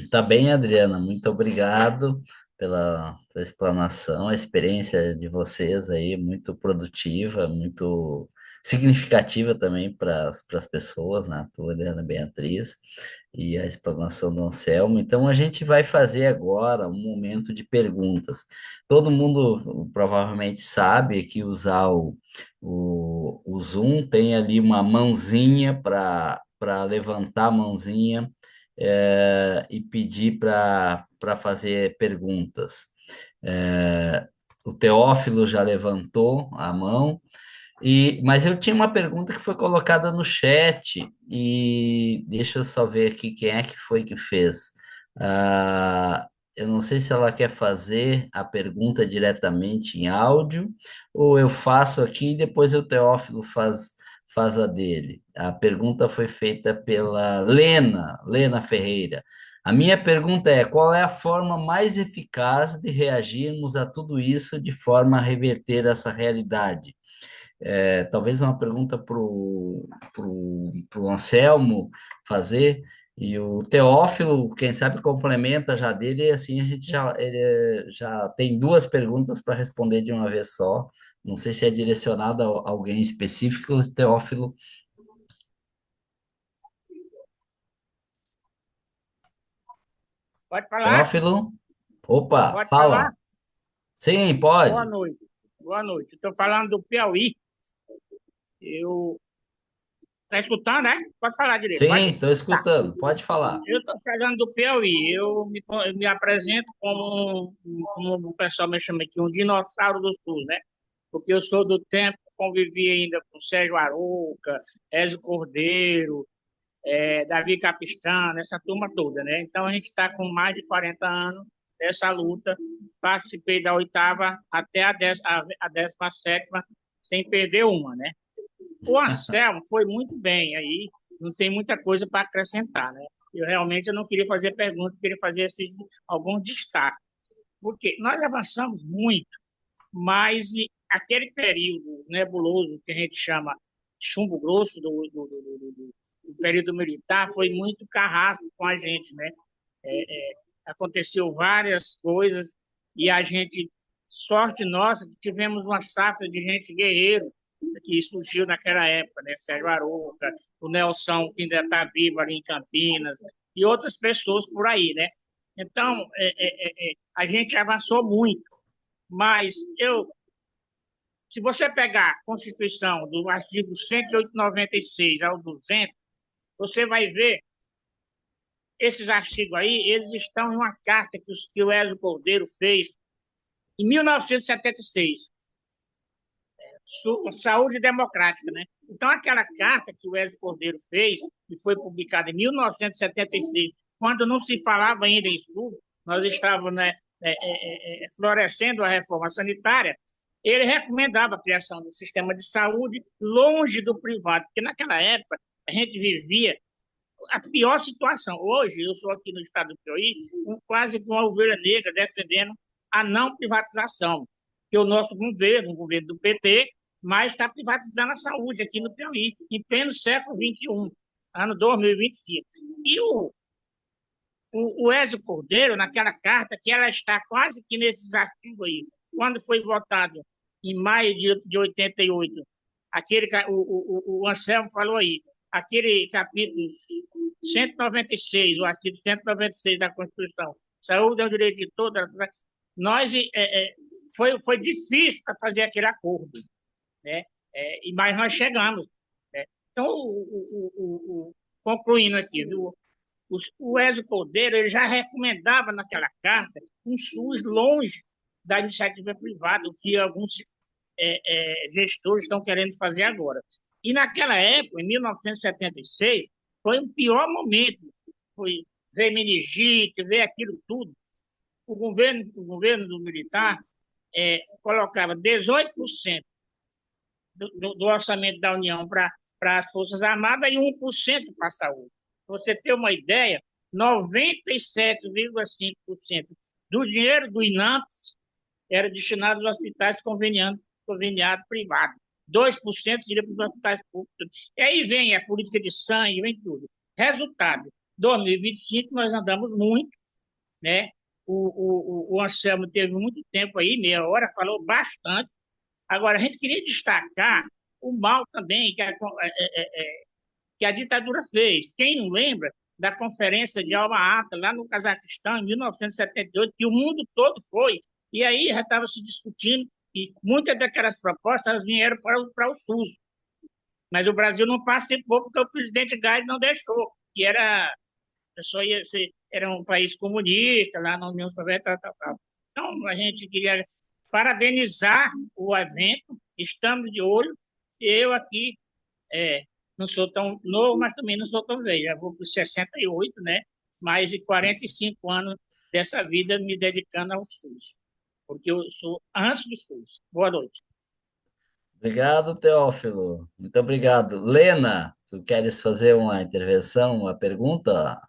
Tá bem, Adriana, muito obrigado pela explanação, a experiência de vocês aí, muito produtiva, muito significativa também para as pessoas, né? A tua, Adriana Beatriz, e a explanação do Anselmo. Então, a gente vai fazer agora um momento de perguntas. Todo mundo provavelmente sabe que usar o Zoom tem ali uma mãozinha para levantar a mãozinha e pedir para fazer perguntas. É, o Teófilo já levantou a mão, mas eu tinha uma pergunta que foi colocada no chat, e deixa eu só ver aqui quem é que foi que fez. Eu não sei se ela quer fazer a pergunta diretamente em áudio, ou eu faço aqui e depois o Teófilo faz a dele. A pergunta foi feita pela Lena Ferreira. A minha pergunta é: qual é a forma mais eficaz de reagirmos a tudo isso de forma a reverter essa realidade? Talvez uma pergunta pro Anselmo fazer, e o Teófilo, quem sabe, complementa já dele, e assim ele já tem duas perguntas para responder de uma vez só. Não sei se é direcionado a alguém específico, Teófilo. Pode falar? Teófilo? Opa, Pode falar? fala. Sim, Boa pode. noite. Boa noite. Estou falando do Piauí. Eu. Tá escutando, né? Pode falar direito. Pode? Sim, estou Tá. escutando, pode falar. Eu estou falando do Piauí. Eu me apresento como o pessoal me chama aqui, um dinossauro do Sul, né? Porque eu sou do tempo, convivi ainda com Sérgio Arouca, Ezio Cordeiro, Davi Capistrano, essa turma toda, né? Então a gente está com mais de 40 anos dessa luta. Participei da oitava até a 17ª, sem perder uma, né? O Anselmo foi muito bem aí, não tem muita coisa para acrescentar, né? Eu não queria fazer perguntas, queria fazer alguns destaques, porque nós avançamos muito, mas aquele período nebuloso que a gente chama chumbo grosso do período militar foi muito carrasco com a gente, né? Aconteceu várias coisas e a gente, sorte nossa, que tivemos uma safra de gente guerreiro que surgiu naquela época, né? Sérgio Arouca, o Nelson, que ainda está vivo ali em Campinas, e outras pessoas por aí, né? Então, a gente avançou muito, mas se você pegar a Constituição do artigo 108, 96 ao 200, você vai ver esses artigos aí, eles estão em uma carta que o Ezio Cordeiro fez em 1976, Saúde Democrática, né? Então, aquela carta que o Ezio Cordeiro fez, que foi publicada em 1976, quando não se falava ainda em SUS, nós estávamos, né, florescendo a reforma sanitária, ele recomendava a criação do sistema de saúde longe do privado, porque naquela época a gente vivia a pior situação. Hoje, eu sou aqui no estado do Piauí, quase com uma ovelha negra defendendo a não privatização, que o nosso governo, o governo do PT, mas está privatizando a saúde aqui no Piauí, em pleno século XXI, ano 2025. E o Ezio Cordeiro, naquela carta, que ela está quase que nesses artigos aí, quando foi votado em maio de 88, o Anselmo falou aí, aquele capítulo 196, o artigo 196 da Constituição, saúde é um direito de todos, nós, foi difícil para fazer aquele acordo, né? Mas nós chegamos, né? Então, concluindo aqui, viu? O Ezio Cordeiro ele já recomendava naquela carta um SUS longe da iniciativa privada, o que alguns gestores estão querendo fazer agora. E naquela época, em 1976, foi o pior momento. Foi ver meningite, ver aquilo tudo. O governo do militar colocava 18% do orçamento da União para as Forças Armadas e 1% para a saúde. Para você ter uma ideia, 97,5% do dinheiro do INAMPS era destinado aos hospitais conveniados privados. 2% iria para os hospitais públicos. E aí vem a política de sangue, vem tudo. Resultado, 2025 nós andamos muito, né? O Anselmo teve muito tempo aí, meia hora, falou bastante. Agora, a gente queria destacar o mal também que a ditadura fez. Quem não lembra da Conferência de Alma-Ata, lá no Cazaquistão, em 1978, que o mundo todo foi, e aí já estava se discutindo, e muitas daquelas propostas vieram para o SUS. Mas o Brasil não participou porque o presidente Gás não deixou, que era um país comunista, lá na União Soviética, tal, tal. Então, a gente queria parabenizar o evento, estamos de olho, eu aqui não sou tão novo, mas também não sou tão velho, já vou para os 68, né? Mais de 45 anos dessa vida me dedicando ao SUS, porque eu sou antes do SUS. Boa noite. Obrigado, Teófilo. Muito obrigado. Lena, tu queres fazer uma intervenção, uma pergunta?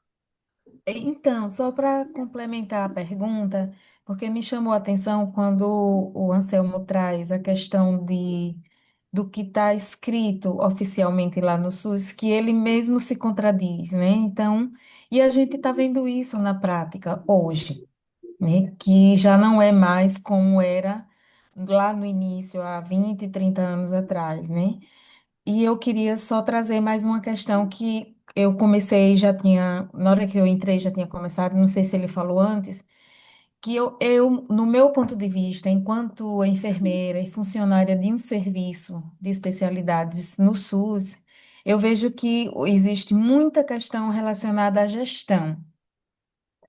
Então, só para complementar a pergunta, porque me chamou a atenção quando o Anselmo traz a questão do que está escrito oficialmente lá no SUS, que ele mesmo se contradiz, né? Então, e a gente está vendo isso na prática hoje, né? Que já não é mais como era lá no início, há 20, 30 anos atrás, né? E eu queria só trazer mais uma questão que eu comecei, já tinha, na hora que eu entrei, já tinha começado, não sei se ele falou antes, que no meu ponto de vista, enquanto enfermeira e funcionária de um serviço de especialidades no SUS, eu vejo que existe muita questão relacionada à gestão,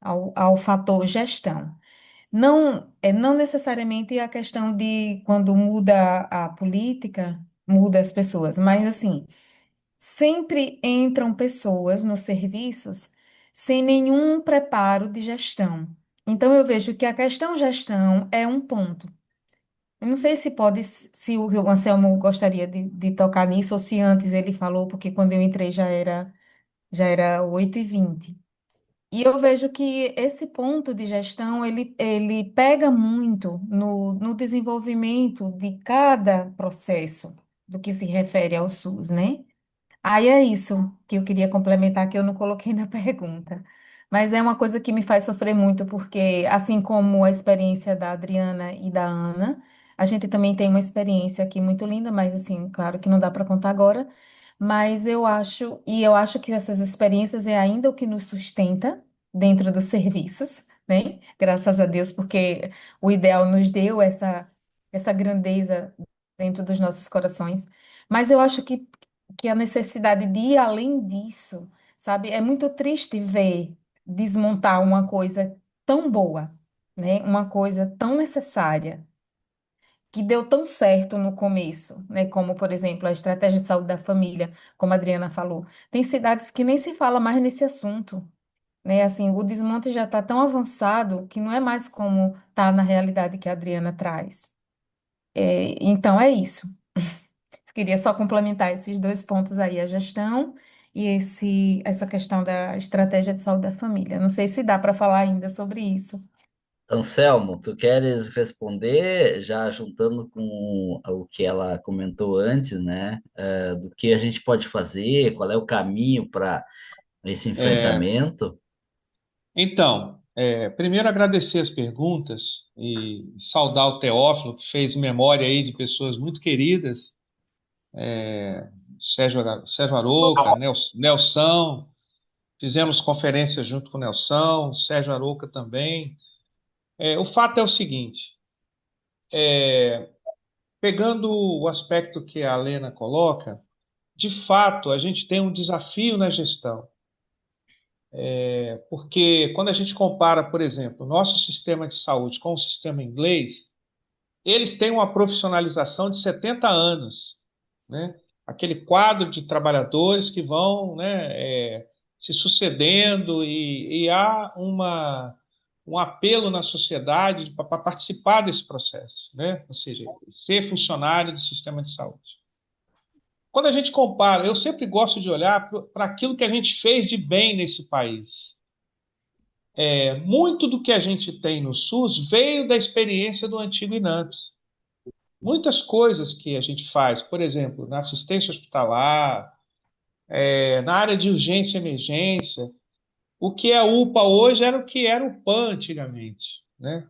ao fator gestão. Não necessariamente a questão de quando muda a política, muda as pessoas, mas assim, sempre entram pessoas nos serviços sem nenhum preparo de gestão. Então, eu vejo que a questão gestão é um ponto. Eu não sei se pode, se o Anselmo gostaria de tocar nisso, ou se antes ele falou, porque quando eu entrei já era 8h20. E eu vejo que esse ponto de gestão, ele pega muito no desenvolvimento de cada processo do que se refere ao SUS, né? Aí é isso que eu queria complementar, que eu não coloquei na pergunta. Mas é uma coisa que me faz sofrer muito, porque, assim como a experiência da Adriana e da Ana, a gente também tem uma experiência aqui muito linda, mas, assim, claro que não dá para contar agora. Mas eu acho que essas experiências é ainda o que nos sustenta dentro dos serviços, né? Graças a Deus, porque o ideal nos deu essa grandeza dentro dos nossos corações. Mas eu acho que a necessidade de ir além disso, sabe? É muito triste ver desmontar uma coisa tão boa, né? Uma coisa tão necessária, que deu tão certo no começo, né? Como, por exemplo, a estratégia de saúde da família, como a Adriana falou. Tem cidades que nem se fala mais nesse assunto, né? Assim, o desmonte já está tão avançado que não é mais como está na realidade que a Adriana traz. Então, é isso. Queria só complementar esses dois pontos aí, a gestão e essa questão da estratégia de saúde da família. Não sei se dá para falar ainda sobre isso. Anselmo, tu queres responder, já juntando com o que ela comentou antes, né? Do que a gente pode fazer, qual é o caminho para esse É, enfrentamento? então, primeiro agradecer as perguntas e saudar o Teófilo, que fez memória aí de pessoas muito queridas, Sérgio Arouca, Nelson, fizemos conferência junto com o Nelson, Sérgio Arouca também. O fato é o seguinte, pegando o aspecto que a Lena coloca, de fato, a gente tem um desafio na gestão, porque quando a gente compara, por exemplo, o nosso sistema de saúde com o sistema inglês, eles têm uma profissionalização de 70 anos, né? Aquele quadro de trabalhadores que vão, né, se sucedendo e há um apelo na sociedade para participar desse processo, né? Ou seja, ser funcionário do sistema de saúde. Quando a gente compara, eu sempre gosto de olhar para aquilo que a gente fez de bem nesse país. Muito do que a gente tem no SUS veio da experiência do antigo INAMPS. Muitas coisas que a gente faz, por exemplo, na assistência hospitalar, na área de urgência e emergência, o que é UPA hoje era o que era o PAN antigamente, né?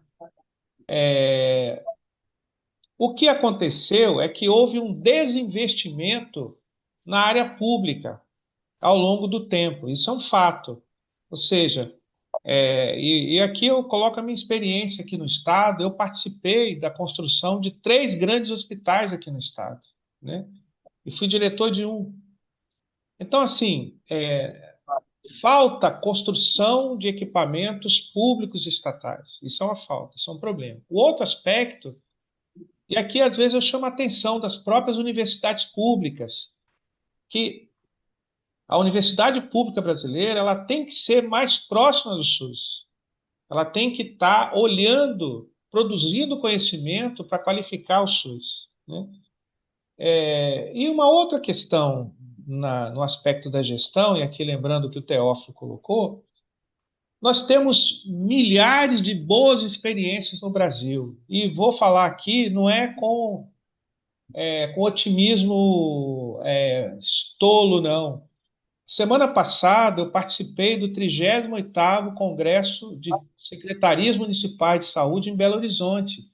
O que aconteceu é que houve um desinvestimento na área pública ao longo do tempo. Isso é um fato. Ou seja, e aqui eu coloco a minha experiência aqui no Estado. Eu participei da construção de 3 grandes hospitais aqui no Estado, né? E fui diretor de um. Então, assim, falta construção de equipamentos públicos estatais. Isso é uma falta, isso é um problema. O outro aspecto, e aqui às vezes eu chamo a atenção das próprias universidades públicas, que a universidade pública brasileira ela tem que ser mais próxima do SUS. Ela tem que estar olhando, produzindo conhecimento para qualificar o SUS, né? E uma outra questão no aspecto da gestão, e aqui lembrando que o Teófilo colocou, nós temos milhares de boas experiências no Brasil. E vou falar aqui, não é com com otimismo tolo, não. Semana passada, eu participei do 38º Congresso de Secretarias Municipais de Saúde em Belo Horizonte.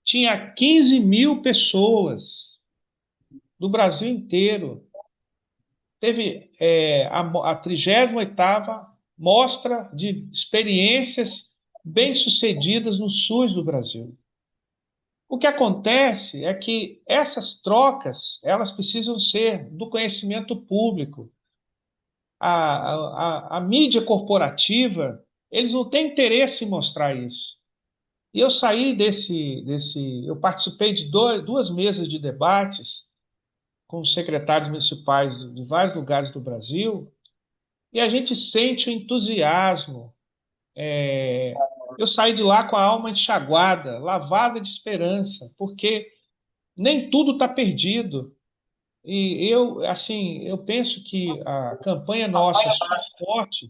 Tinha 15 mil pessoas do Brasil inteiro. Teve a 38ª Mostra de Experiências Bem-Sucedidas no SUS do Brasil. O que acontece é que essas trocas, elas precisam ser do conhecimento público. A mídia corporativa, eles não têm interesse em mostrar isso. E eu saí eu participei de duas mesas de debates com secretários municipais de vários lugares do Brasil, e a gente sente o entusiasmo. Eu saí de lá com a alma enxaguada, lavada de esperança, porque nem tudo está perdido. E eu penso que a campanha nossa, SUS Forte,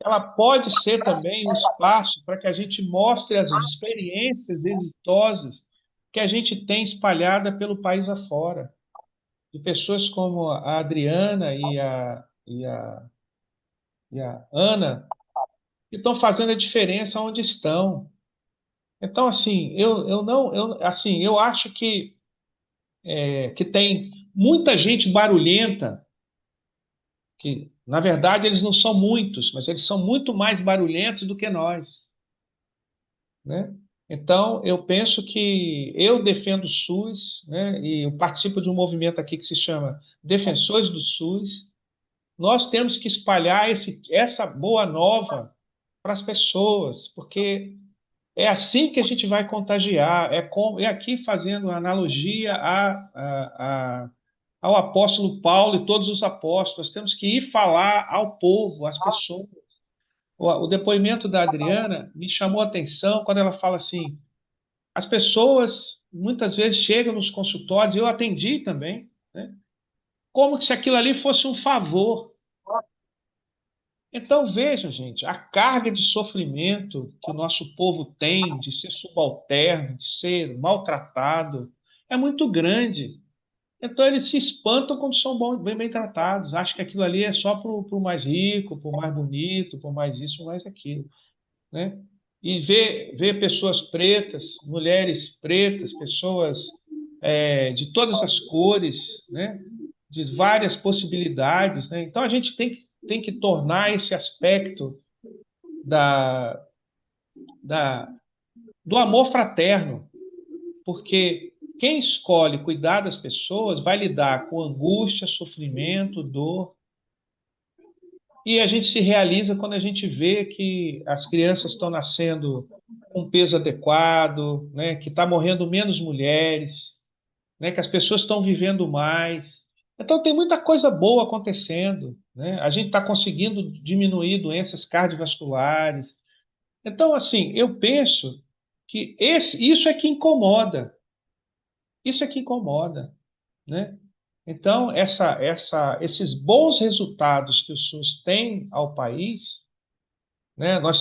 ela pode ser também um espaço para que a gente mostre as experiências exitosas que a gente tem espalhada pelo país afora, de pessoas como a Adriana e a Ana, que estão fazendo a diferença onde estão. Então, assim, eu não, eu, assim, eu acho que tem muita gente barulhenta, que, na verdade, eles não são muitos, mas eles são muito mais barulhentos do que nós, né? Então, eu penso que eu defendo o SUS, né? E eu participo de um movimento aqui que se chama Defensores do SUS. Nós temos que espalhar essa boa nova para as pessoas, porque é assim que a gente vai contagiar. É aqui fazendo analogia ao apóstolo Paulo e todos os apóstolos. Temos que ir falar ao povo, às pessoas. O depoimento da Adriana me chamou a atenção quando ela fala assim: as pessoas muitas vezes chegam nos consultórios, eu atendi também, né? Como se aquilo ali fosse um favor. Então vejam, gente, a carga de sofrimento que o nosso povo tem de ser subalterno, de ser maltratado, é muito grande. Então eles se espantam quando são bem tratados. Acham que aquilo ali é só para o mais rico, para o mais bonito, para o mais isso, para o mais aquilo, né? E ver pessoas pretas, mulheres pretas, pessoas de todas as cores, né? De várias possibilidades, né? Então a gente tem que tornar esse aspecto da, da, do amor fraterno, porque quem escolhe cuidar das pessoas vai lidar com angústia, sofrimento, dor. E a gente se realiza quando a gente vê que as crianças estão nascendo com peso adequado, né? Que está morrendo menos mulheres, né? Que as pessoas estão vivendo mais. Então tem muita coisa boa acontecendo, né? A gente está conseguindo diminuir doenças cardiovasculares. Então, assim, eu penso que isso é que incomoda. Isso é que incomoda, né? Então, esses bons resultados que o SUS tem ao país, né? Pra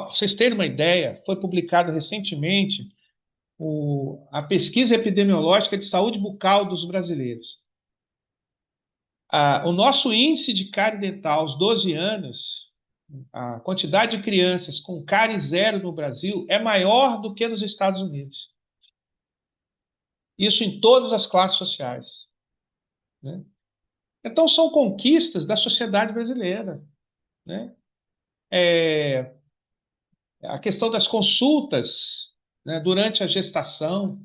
vocês terem uma ideia, foi publicado recentemente a pesquisa epidemiológica de saúde bucal dos brasileiros. O nosso índice de cárie dental aos 12 anos, a quantidade de crianças com cárie zero no Brasil é maior do que nos Estados Unidos. Isso em todas as classes sociais, né? Então, são conquistas da sociedade brasileira, né? A questão das consultas, né, durante a gestação.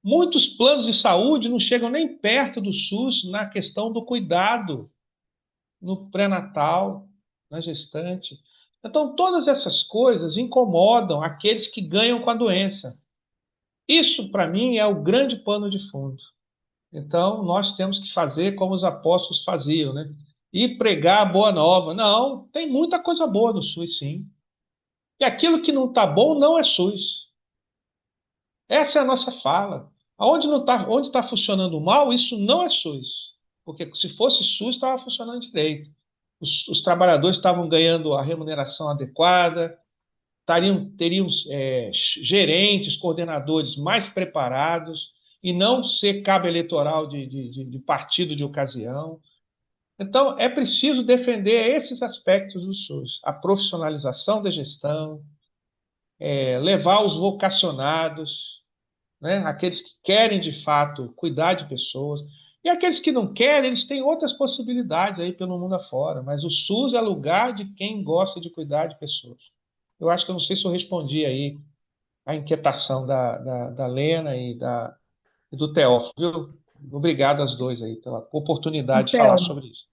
Muitos planos de saúde não chegam nem perto do SUS na questão do cuidado no pré-natal, na gestante. Então, todas essas coisas incomodam aqueles que ganham com a doença. Isso, para mim, é o grande pano de fundo. Então, nós temos que fazer como os apóstolos faziam, né? E pregar a boa nova. Não, tem muita coisa boa no SUS, sim. E aquilo que não está bom não é SUS. Essa é a nossa fala. Onde está funcionando mal, isso não é SUS. Porque se fosse SUS, estava funcionando direito. Os trabalhadores estavam ganhando a remuneração adequada, teriam gerentes, coordenadores mais preparados. e não ser cabo eleitoral de partido de ocasião. Então, é preciso defender esses aspectos do SUS, a profissionalização da gestão, levar os vocacionados, né, aqueles que querem de fato cuidar de pessoas, e aqueles que não querem, eles têm outras possibilidades aí pelo mundo afora, mas o SUS é lugar de quem gosta de cuidar de pessoas. Eu acho que eu não sei se eu respondi aí a inquietação da Lena e do Teófilo, viu? Obrigado às dois aí pela oportunidade de falar Selma, sobre isso.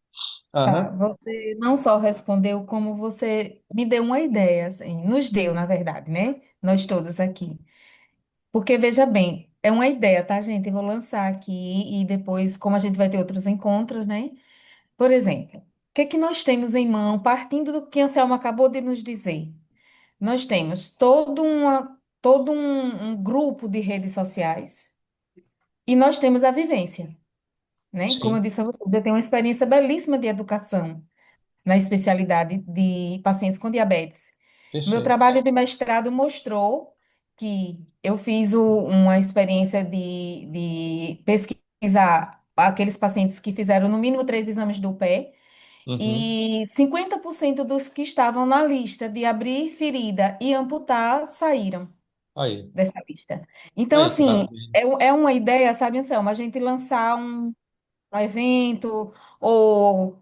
tá, Aham. você não só respondeu, como você me deu uma ideia, assim, nos deu, na verdade, né? Nós todos aqui. Porque, veja bem, é uma ideia, tá, gente? Eu vou lançar aqui e depois, como a gente vai ter outros encontros, né? Por exemplo, o que é que nós temos em mão, partindo do que a Anselma acabou de nos dizer? Nós temos todo um grupo de redes sociais e nós temos a vivência, né? Como eu Sim, disse a você, eu tenho uma experiência belíssima de educação na especialidade de pacientes com diabetes. Meu perfeito. trabalho de mestrado mostrou que eu fiz uma experiência de pesquisar aqueles pacientes que fizeram no mínimo 3 exames do pé, Uhum. e 50% dos que estavam na lista de abrir ferida e amputar saíram Aí, dessa lista. Então, aí que assim, maravilha. é uma ideia, sabe, Anselmo, a gente lançar um evento ou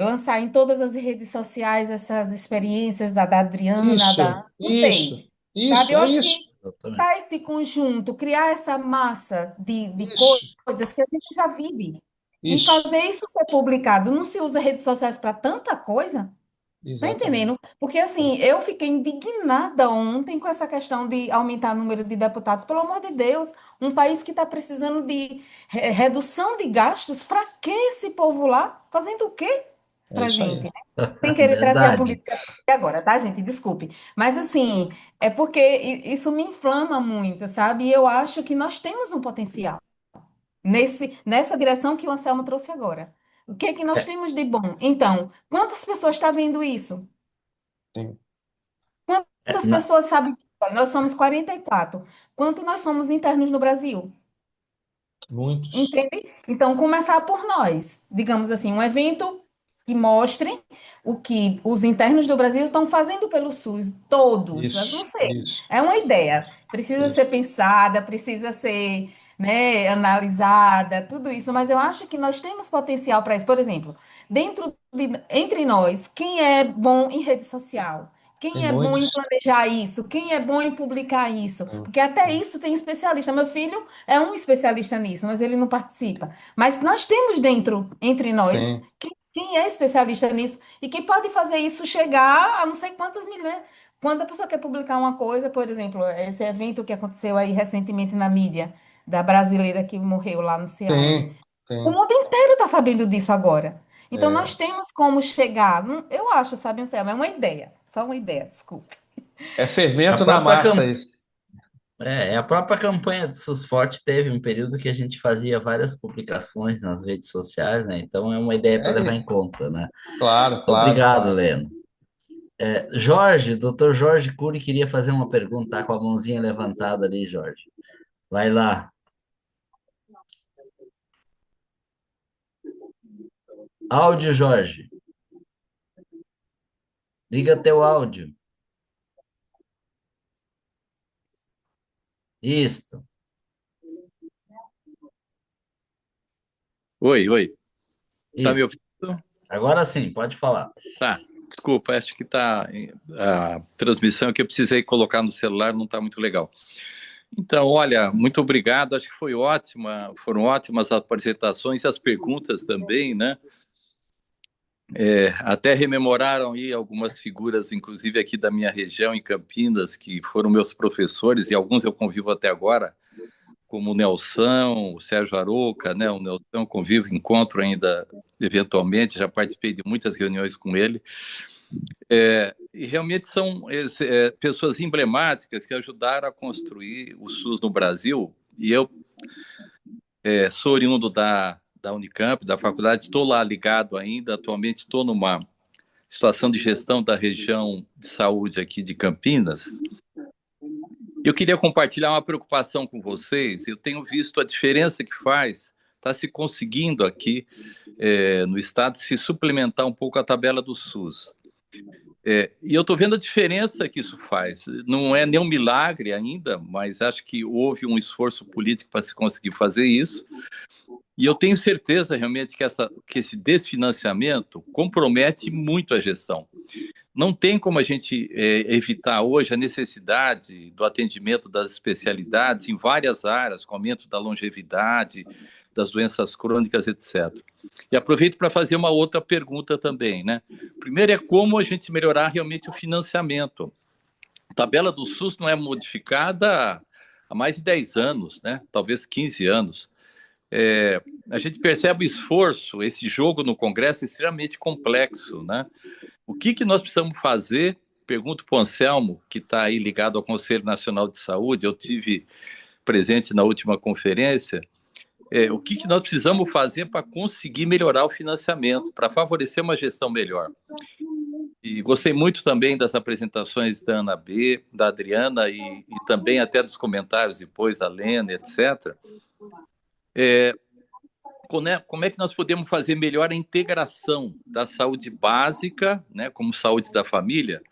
lançar em todas as redes sociais essas experiências da Adriana, Isso, não isso, sei, sabe? isso, Eu é acho isso, que Exatamente. tá esse conjunto, criar essa massa de isso, coisas que a gente já vive, e isso, fazer isso ser publicado. Não se usa redes sociais para tanta coisa? Tá exatamente. entendendo? Porque assim, eu fiquei indignada ontem com essa questão de aumentar o número de deputados. Pelo amor de Deus, um país que está precisando de redução de gastos, para que esse povo lá? Fazendo o quê É pra isso gente, aí. né? Sem querer trazer a Verdade. política agora, tá, gente? Desculpe. Mas assim, é porque isso me inflama muito, sabe? E eu acho que nós temos um potencial nessa direção que o Anselmo trouxe agora. O que é que nós É, temos de bom? Então, quantas pessoas estão vendo isso? Tem Quantas na, pessoas sabem que nós somos 44? Quanto nós somos internos no Brasil? muitos. Entende? Então, começar por nós. Digamos assim, um evento que mostre o que os internos do Brasil estão fazendo pelo SUS, todos. Mas não Isso, sei. isso, É uma ideia. Precisa ser isso. pensada, precisa ser, né, analisada, tudo isso. Mas eu acho que nós temos potencial para isso. Por exemplo, entre nós, quem é bom em rede social? Tem Quem é bom em muitos. planejar isso? Quem é bom em publicar isso? Tem, Porque até tem, isso tem especialista. Meu filho é um especialista nisso, mas ele não participa. Mas nós temos dentro, entre nós, tem. quem é especialista nisso e que pode fazer isso chegar a não sei quantas milhões. Quando a pessoa quer publicar uma coisa, por exemplo, esse evento que aconteceu aí recentemente na mídia, da brasileira que morreu lá não sei aonde. O Tem. mundo inteiro está sabendo disso agora. Então nós É, temos como chegar. Eu acho, sabe, Anselmo, é uma ideia, só uma ideia, desculpe. é a fermento na própria massa campanha. esse. A própria campanha do SUS Forte teve um período que a gente fazia várias publicações nas redes sociais, né? Então é uma ideia para levar em É, conta, né? claro, claro, Obrigado, claro. Leno. Jorge, doutor Jorge Cury queria fazer uma pergunta, tá com a mãozinha levantada ali, Jorge. Vai lá. Áudio, Jorge. Liga teu áudio. Isso, Oi, oi. Tá me isso. ouvindo? Agora sim, pode falar. Tá. Desculpa, acho que a transmissão que eu precisei colocar no celular não está muito legal. Então, olha, muito obrigado. Acho que foi ótima, foram ótimas as apresentações e as perguntas também, né? Até rememoraram aí algumas figuras, inclusive aqui da minha região, em Campinas, que foram meus professores e alguns eu convivo até agora, como o Nelson, o Sérgio Arouca, né? O Nelson convivo, encontro ainda eventualmente, já participei de muitas reuniões com ele. E realmente são pessoas emblemáticas que ajudaram a construir o SUS no Brasil. E eu sou oriundo da Unicamp, da faculdade, estou lá ligado ainda. Atualmente estou numa situação de gestão da região de saúde aqui de Campinas. Eu queria compartilhar uma preocupação com vocês. Eu tenho visto a diferença que faz, está se conseguindo aqui no estado se suplementar um pouco a tabela do SUS. E eu estou vendo a diferença que isso faz. Não é nenhum milagre ainda, mas acho que houve um esforço político para se conseguir fazer isso. E eu tenho certeza realmente que esse desfinanciamento compromete muito a gestão. Não tem como a gente evitar hoje a necessidade do atendimento das especialidades em várias áreas, com aumento da longevidade, das doenças crônicas, etc. E aproveito para fazer uma outra pergunta também, né? Primeiro é como a gente melhorar realmente o financiamento. A tabela do SUS não é modificada há mais de 10 anos, né? Talvez 15 anos. A gente percebe o esforço, esse jogo no Congresso é extremamente complexo, né? O que nós precisamos fazer? Pergunto para o Anselmo, que está aí ligado ao Conselho Nacional de Saúde, eu tive presente na última conferência, o que nós precisamos fazer para conseguir melhorar o financiamento, para favorecer uma gestão melhor. E gostei muito também das apresentações da Ana B, da Adriana e também até dos comentários depois da Lena, etc. Como é que nós podemos fazer melhor a integração da saúde básica, né, como saúde da família,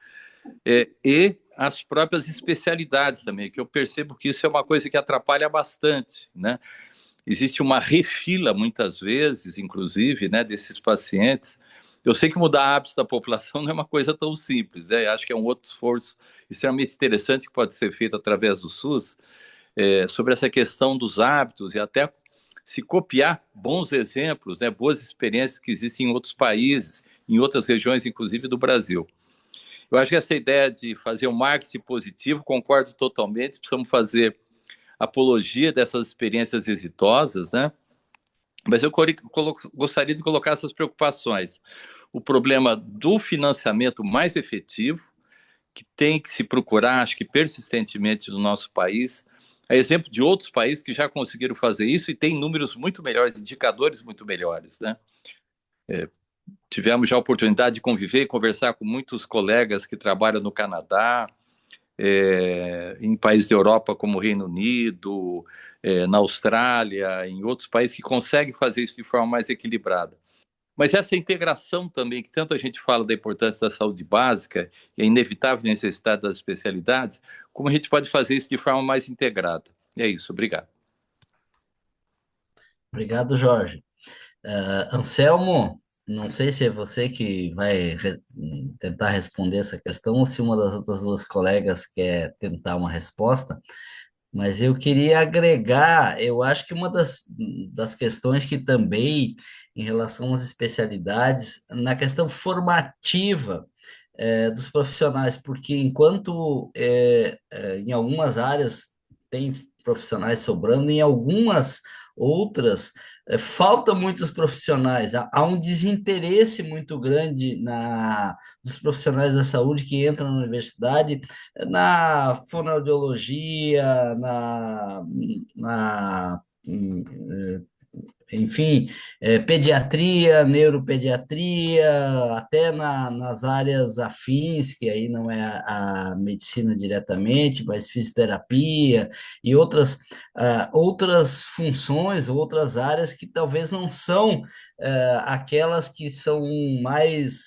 e as próprias especialidades também, que eu percebo que isso é uma coisa que atrapalha bastante, né? Existe uma refila, muitas vezes, inclusive, né, desses pacientes. Eu sei que mudar hábitos da população não é uma coisa tão simples, né? Acho que é um outro esforço extremamente interessante que pode ser feito através do SUS, sobre essa questão dos hábitos e até se copiar bons exemplos, né, boas experiências que existem em outros países, em outras regiões, inclusive do Brasil. Eu acho que essa ideia de fazer um marketing positivo, concordo totalmente, precisamos fazer apologia dessas experiências exitosas, né? Mas eu gostaria de colocar essas preocupações. O problema do financiamento mais efetivo, que tem que se procurar, acho que persistentemente no nosso país, a exemplo de outros países que já conseguiram fazer isso e têm números muito melhores, indicadores muito melhores, né? Tivemos já a oportunidade de conviver e conversar com muitos colegas que trabalham no Canadá, em países da Europa como o Reino Unido, na Austrália, em outros países que conseguem fazer isso de forma mais equilibrada. Mas essa integração também, que tanto a gente fala da importância da saúde básica e a inevitável necessidade das especialidades, como a gente pode fazer isso de forma mais integrada. É isso, obrigado. Obrigado, Jorge. Anselmo, não sei se é você que vai tentar responder essa questão ou se uma das outras duas colegas quer tentar uma resposta, mas eu queria agregar, eu acho que uma das questões que também, em relação às especialidades, na questão formativa, dos profissionais, porque enquanto em algumas áreas tem profissionais sobrando, em algumas outras falta muitos profissionais, há um desinteresse muito grande dos profissionais da saúde que entram na universidade, na fonoaudiologia, na enfim, pediatria, neuropediatria, até nas áreas afins, que aí não é a medicina diretamente, mas fisioterapia e outras funções, outras áreas que talvez não são aquelas que são mais,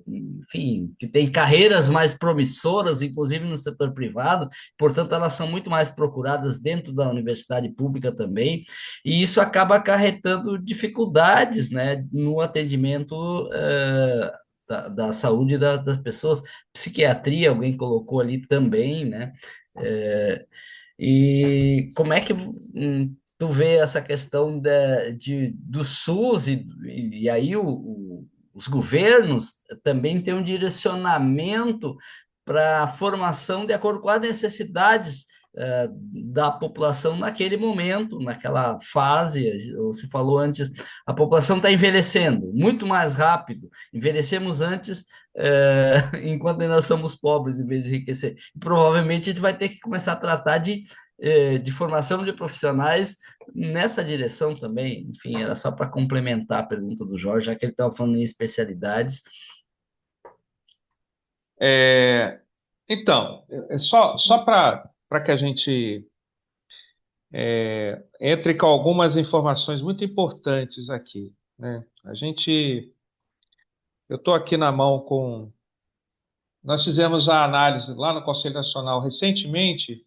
enfim, que têm carreiras mais promissoras, inclusive no setor privado, portanto, elas são muito mais procuradas dentro da universidade pública também, e isso acaba acarretando dificuldades, né, no atendimento da saúde das pessoas. Psiquiatria, alguém colocou ali também, né? E como é que tu vê essa questão do SUS e aí os governos também têm um direcionamento para a formação de acordo com as necessidades da população naquele momento, naquela fase, você falou antes, a população está envelhecendo muito mais rápido, envelhecemos antes, enquanto ainda somos pobres, em vez de enriquecer. Provavelmente a gente vai ter que começar a tratar de formação de profissionais nessa direção também. Enfim, era só para complementar a pergunta do Jorge, já que ele estava falando em especialidades. Então, só para que a gente entre com algumas informações muito importantes aqui, né? Eu estou aqui na mão com. Nós fizemos a análise lá no Conselho Nacional recentemente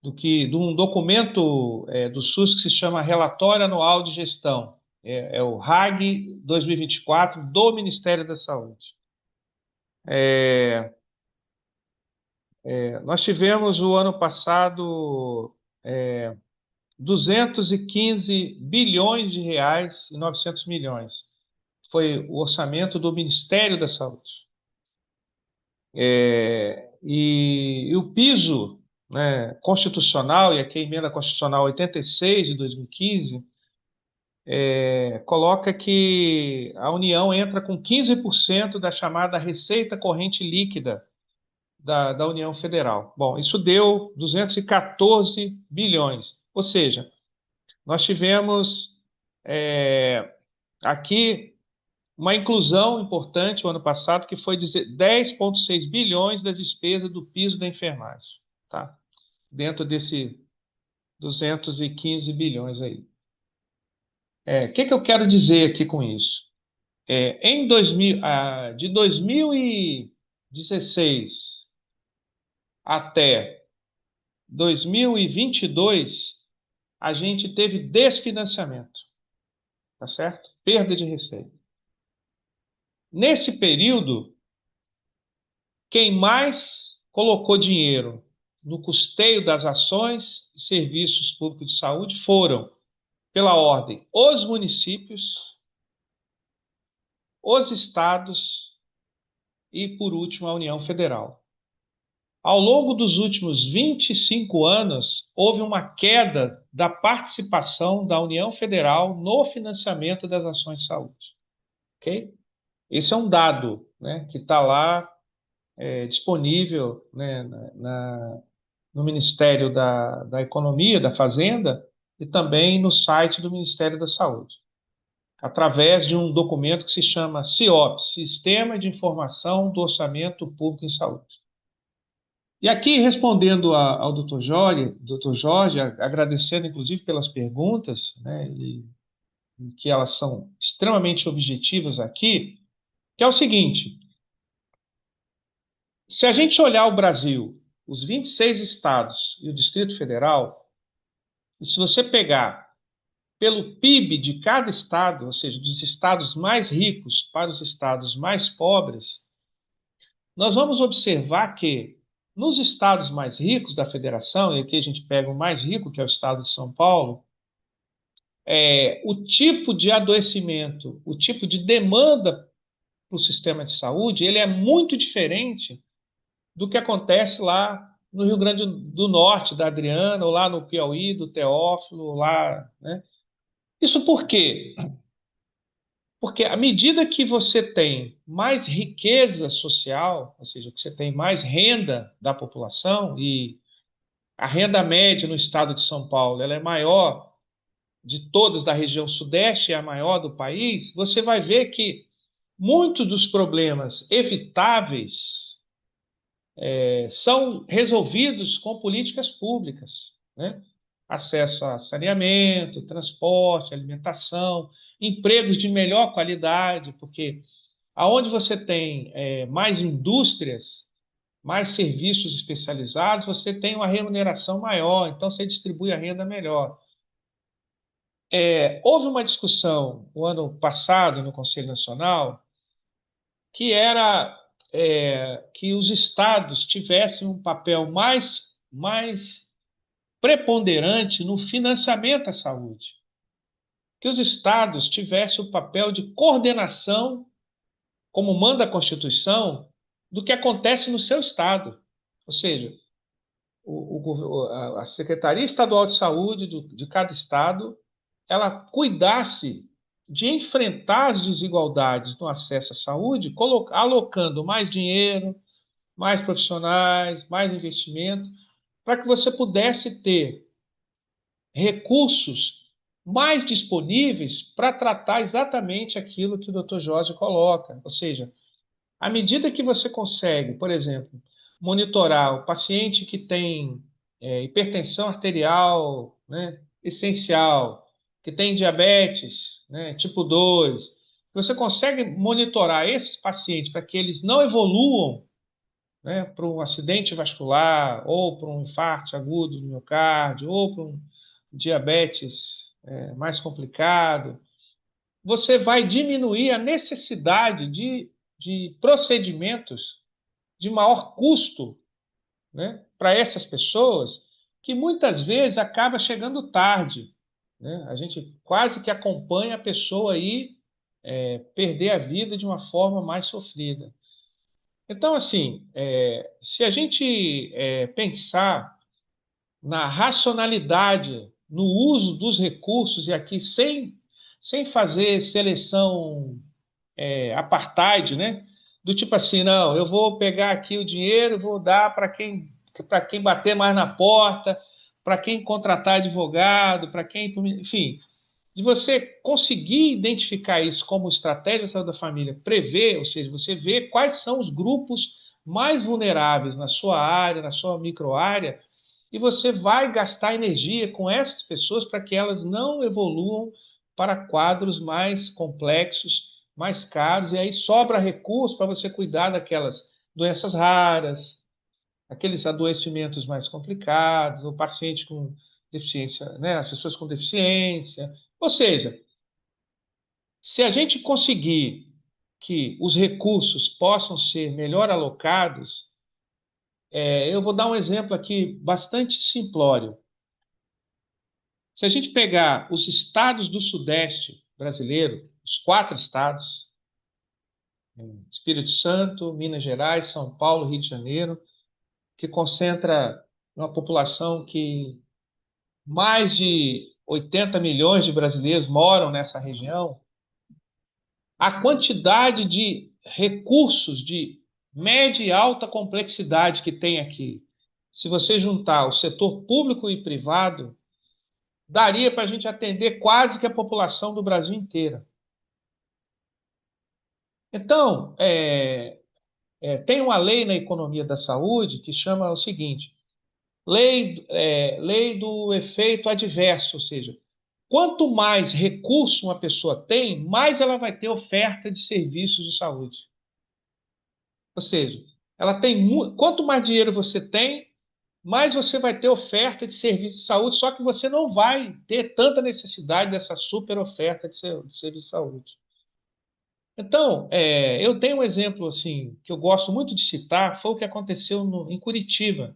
de um documento do SUS que se chama Relatório Anual de Gestão. É o RAG 2024 do Ministério da Saúde. Nós tivemos o ano passado 215 bilhões de reais e 900 milhões. Foi o orçamento do Ministério da Saúde. E o piso, né, constitucional, e aqui a emenda constitucional 86 de 2015, coloca que a União entra com 15% da chamada receita corrente líquida da União Federal. Bom, isso deu 214 bilhões. Ou seja, nós tivemos aqui uma inclusão importante o ano passado, que foi 10,6 bilhões da despesa do piso da enfermagem, tá? Dentro desse 215 bilhões aí. O que eu quero dizer aqui com isso? De 2016 até 2022, a gente teve desfinanciamento, tá certo? Perda de receita. Nesse período, quem mais colocou dinheiro no custeio das ações e serviços públicos de saúde foram, pela ordem, os municípios, os estados e, por último, a União Federal. Ao longo dos últimos 25 anos, houve uma queda da participação da União Federal no financiamento das ações de saúde. Ok? Esse é um dado, né, que está lá disponível, né, no Ministério da Economia, da Fazenda, e também no site do Ministério da Saúde, através de um documento que se chama SIOP, Sistema de Informação do Orçamento Público em Saúde. E aqui, respondendo ao Dr. Jorge, agradecendo inclusive pelas perguntas, né, e que elas são extremamente objetivas aqui, que é o seguinte: se a gente olhar o Brasil, os 26 estados e o Distrito Federal, e se você pegar pelo PIB de cada estado, ou seja, dos estados mais ricos para os estados mais pobres, nós vamos observar que nos estados mais ricos da federação, e aqui a gente pega o mais rico, que é o estado de São Paulo, o tipo de adoecimento, o tipo de demanda para o sistema de saúde, ele é muito diferente do que acontece lá no Rio Grande do Norte, da Adriana, ou lá no Piauí, do Teófilo, lá, né? Isso por quê? Porque à medida que você tem mais riqueza social, ou seja, que você tem mais renda da população, e a renda média no estado de São Paulo ela é maior de todas da região sudeste, é a maior do país, você vai ver que muitos dos problemas evitáveis são resolvidos com políticas públicas, né? Acesso a saneamento, transporte, alimentação, empregos de melhor qualidade, porque aonde você tem mais indústrias, mais serviços especializados, você tem uma remuneração maior, então você distribui a renda melhor. Houve uma discussão o ano passado no Conselho Nacional que era que os estados tivessem um papel mais preponderante no financiamento à saúde, que os estados tivessem o papel de coordenação, como manda a Constituição, do que acontece no seu estado. Ou seja, a Secretaria Estadual de Saúde de cada estado, ela cuidasse de enfrentar as desigualdades no acesso à saúde, alocando mais dinheiro, mais profissionais, mais investimento, para que você pudesse ter recursos mais disponíveis para tratar exatamente aquilo que o Dr. Jorge coloca. Ou seja, à medida que você consegue, por exemplo, monitorar o paciente que tem hipertensão arterial, né, essencial, que tem diabetes, né, tipo 2. Você consegue monitorar esses pacientes para que eles não evoluam, né, para um acidente vascular, ou para um infarto agudo do miocárdio, ou para um diabetes mais complicado. Você vai diminuir a necessidade de procedimentos de maior custo, né, para essas pessoas, que muitas vezes acaba chegando tarde, né? A gente quase que acompanha a pessoa aí perder a vida de uma forma mais sofrida. Então, assim, se a gente pensar na racionalidade, no uso dos recursos, e aqui sem fazer seleção apartheid, né? Do tipo assim, não, eu vou pegar aqui o dinheiro e vou dar para quem bater mais na porta, para quem contratar advogado, para quem, enfim, de você conseguir identificar isso como estratégia de saúde da família, prever, ou seja, você vê quais são os grupos mais vulneráveis na sua área, na sua microárea, e você vai gastar energia com essas pessoas para que elas não evoluam para quadros mais complexos, mais caros, e aí sobra recurso para você cuidar daquelas doenças raras, aqueles adoecimentos mais complicados, o paciente com deficiência, né, as pessoas com deficiência. Ou seja, se a gente conseguir que os recursos possam ser melhor alocados, eu vou dar um exemplo aqui bastante simplório. Se a gente pegar os estados do Sudeste brasileiro, os 4 estados, Espírito Santo, Minas Gerais, São Paulo, Rio de Janeiro, que concentra uma população que mais de 80 milhões de brasileiros moram nessa região, a quantidade de recursos de média e alta complexidade que tem aqui, se você juntar o setor público e privado, daria para a gente atender quase que a população do Brasil inteira. Então, tem uma lei na economia da saúde que chama o seguinte: lei do efeito adverso, ou seja, quanto mais recurso uma pessoa tem, mais ela vai ter oferta de serviços de saúde. Ou seja, quanto mais dinheiro você tem, mais você vai ter oferta de serviço de saúde, só que você não vai ter tanta necessidade dessa super oferta de serviço de saúde. Então, eu tenho um exemplo assim que eu gosto muito de citar, foi o que aconteceu em Curitiba.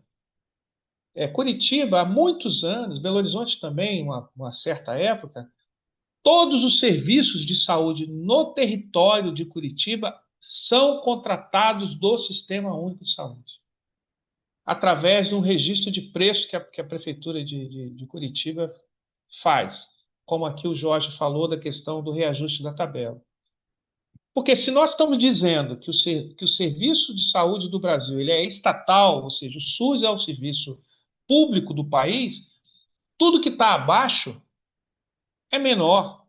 Curitiba, há muitos anos, Belo Horizonte também, uma certa época, todos os serviços de saúde no território de Curitiba são contratados do Sistema Único de Saúde, através de um registro de preço que a Prefeitura de Curitiba faz, como aqui o Jorge falou da questão do reajuste da tabela. Porque se nós estamos dizendo que o serviço de saúde do Brasil ele é estatal, ou seja, o SUS é o serviço público do país, tudo que está abaixo é menor.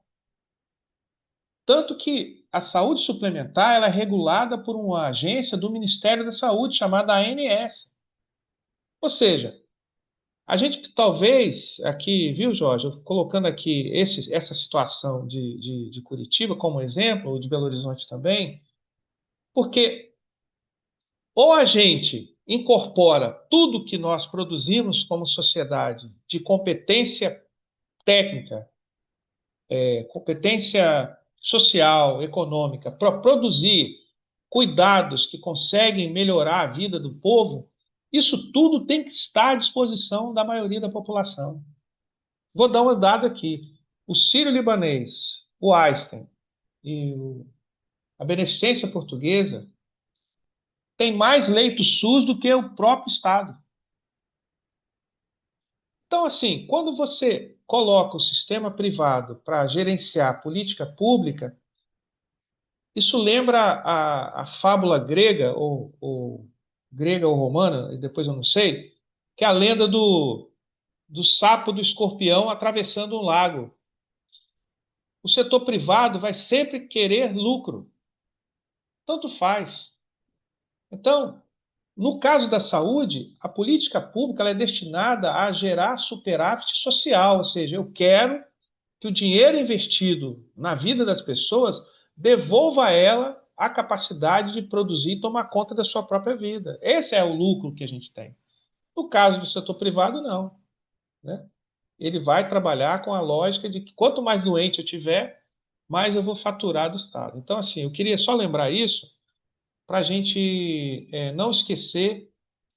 Tanto que a saúde suplementar ela é regulada por uma agência do Ministério da Saúde chamada ANS. Ou seja, a gente talvez aqui, viu, Jorge, eu colocando aqui essa situação de Curitiba como exemplo, ou de Belo Horizonte também, porque ou a gente incorpora tudo que nós produzimos como sociedade de competência técnica, competência social, econômica, para produzir cuidados que conseguem melhorar a vida do povo, isso tudo tem que estar à disposição da maioria da população. Vou dar um dado aqui. O Sírio-Libanês, o Einstein e a Beneficência Portuguesa têm mais leitos SUS do que o próprio Estado. Então, assim, quando você coloca o sistema privado para gerenciar a política pública, isso lembra a fábula grega, ou romana, e depois eu não sei, que é a lenda do sapo do escorpião atravessando um lago. O setor privado vai sempre querer lucro. Tanto faz. Então, No caso da saúde, a política pública ela é destinada a gerar superávit social, ou seja, eu quero que o dinheiro investido na vida das pessoas devolva a ela a capacidade de produzir e tomar conta da sua própria vida. Esse é o lucro que a gente tem. No caso do setor privado, não, né? Ele vai trabalhar com a lógica de que quanto mais doente eu tiver, mais eu vou faturar do Estado. Então, assim, eu queria só lembrar isso para a gente não esquecer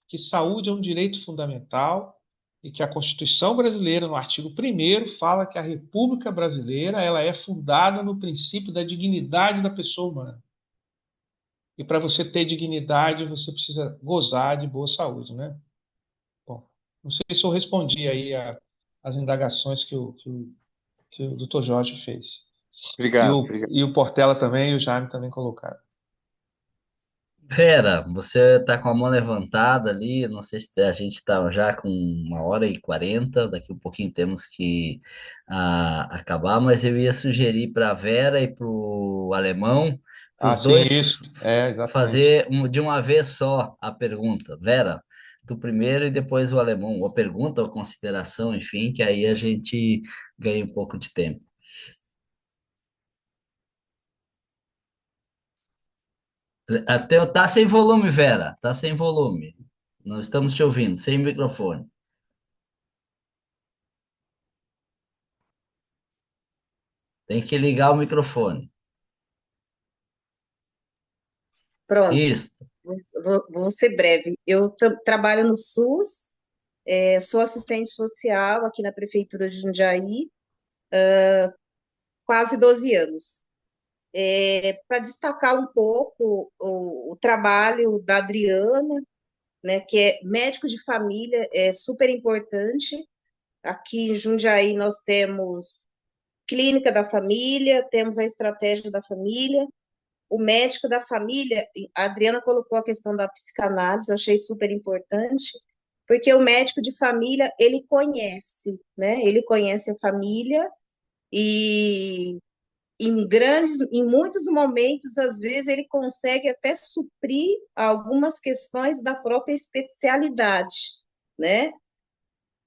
que saúde é um direito fundamental e que a Constituição brasileira, no artigo 1º, fala que a República Brasileira ela é fundada no princípio da dignidade da pessoa humana. E para você ter dignidade, você precisa gozar de boa saúde, né? Bom, não sei se eu respondi aí as indagações que o Dr. Jorge fez. Obrigado, obrigado. E o Portela também e o Jaime também colocaram. Vera, você está com a mão levantada ali. Não sei se a gente está já com 1h40. Daqui um pouquinho temos que acabar, mas eu ia sugerir para a Vera e para o Alemão, para Ah, os sim, dois isso. É, exatamente. fazer de uma vez só a pergunta. Vera, tu primeiro e depois o Alemão, ou a pergunta ou consideração, enfim, que aí a gente ganha um pouco de tempo. Até tá sem volume, Vera, tá sem volume. Não estamos te ouvindo, sem microfone. Tem que ligar o microfone. Pronto, Isso. vou ser breve. Eu trabalho no SUS, sou assistente social aqui na Prefeitura de Jundiaí, quase 12 anos. Para destacar um pouco o trabalho da Adriana, né, que é médico de família, é super importante. Aqui em Jundiaí nós temos clínica da família, temos a estratégia da família. O médico da família, a Adriana colocou a questão da psicanálise, eu achei super importante, porque o médico de família, ele conhece, né? Ele conhece a família e em muitos momentos, às vezes, ele consegue até suprir algumas questões da própria especialidade, né?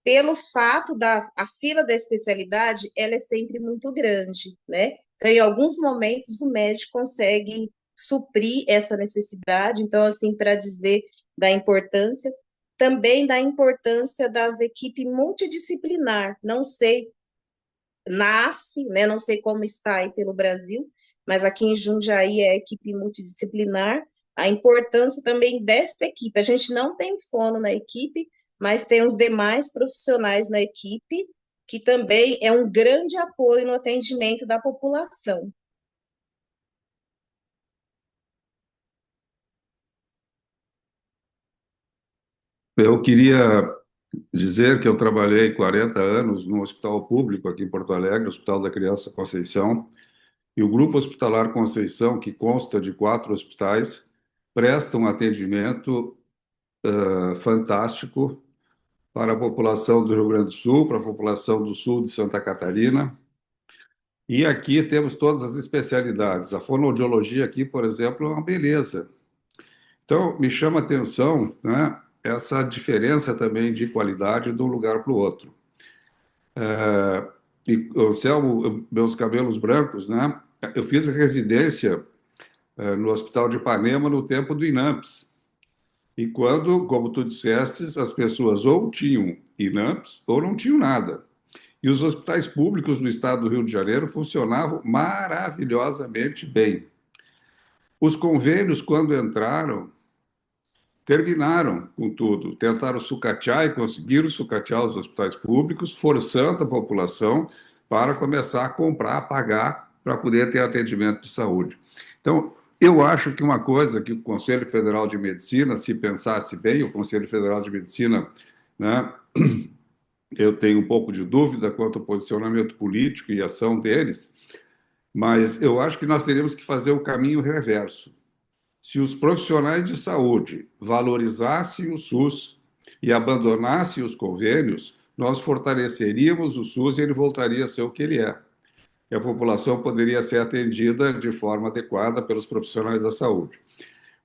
Pelo fato da a fila da especialidade, ela é sempre muito grande, né? Então, em alguns momentos, o médico consegue suprir essa necessidade. Então, assim, para dizer da importância, também da importância das equipes multidisciplinar. Não sei, nasce, né? Não sei como está aí pelo Brasil, mas aqui em Jundiaí é a equipe multidisciplinar. A importância também desta equipe. A gente não tem fono na equipe, mas tem os demais profissionais na equipe, que também é um grande apoio no atendimento da população. Eu queria dizer que eu trabalhei 40 anos no hospital público aqui em Porto Alegre, Hospital da Criança Conceição, e o Grupo Hospitalar Conceição, que consta de 4 hospitais, presta um atendimento fantástico para a população do Rio Grande do Sul, para a população do sul de Santa Catarina. E aqui temos todas as especialidades. A fonoaudiologia aqui, por exemplo, é uma beleza. Então, me chama a atenção, né, essa diferença também de qualidade de um lugar para o outro. E o Selmo, meus cabelos brancos, né? Eu fiz residência no Hospital de Ipanema no tempo do INAMPS. E quando, como tu disseste, as pessoas ou tinham INAMPS ou não tinham nada. E os hospitais públicos no estado do Rio de Janeiro funcionavam maravilhosamente bem. Os convênios, quando entraram, terminaram com tudo. Tentaram sucatear e conseguiram sucatear os hospitais públicos, forçando a população para começar a comprar, a pagar, para poder ter atendimento de saúde. Então, eu acho que uma coisa que o Conselho Federal de Medicina, se pensasse bem, o Conselho Federal de Medicina, né, eu tenho um pouco de dúvida quanto ao posicionamento político e ação deles, mas eu acho que nós teríamos que fazer o caminho reverso. Se os profissionais de saúde valorizassem o SUS e abandonassem os convênios, nós fortaleceríamos o SUS e ele voltaria a ser o que ele é. E a população poderia ser atendida de forma adequada pelos profissionais da saúde.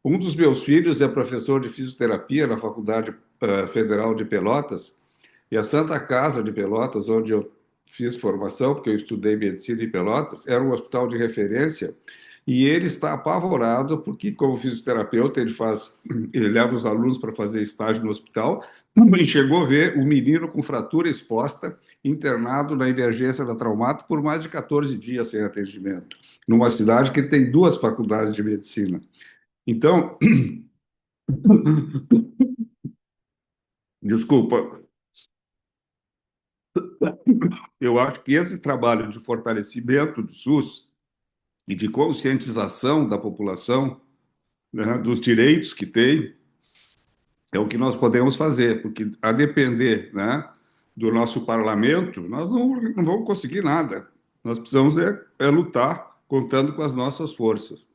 Um dos meus filhos é professor de fisioterapia na Faculdade Federal de Pelotas, e a Santa Casa de Pelotas, onde eu fiz formação, porque eu estudei medicina em Pelotas, era um hospital de referência, e ele está apavorado porque, como fisioterapeuta, ele leva os alunos para fazer estágio no hospital e chegou a ver um menino com fratura exposta internado na emergência da Traumato por mais de 14 dias sem atendimento, numa cidade que tem 2 faculdades de medicina. Então, desculpa, eu acho que esse trabalho de fortalecimento do SUS e de conscientização da população, né, dos direitos que tem, é o que nós podemos fazer, porque a depender, né, do nosso parlamento, nós não vamos conseguir nada. Nós precisamos lutar contando com as nossas forças.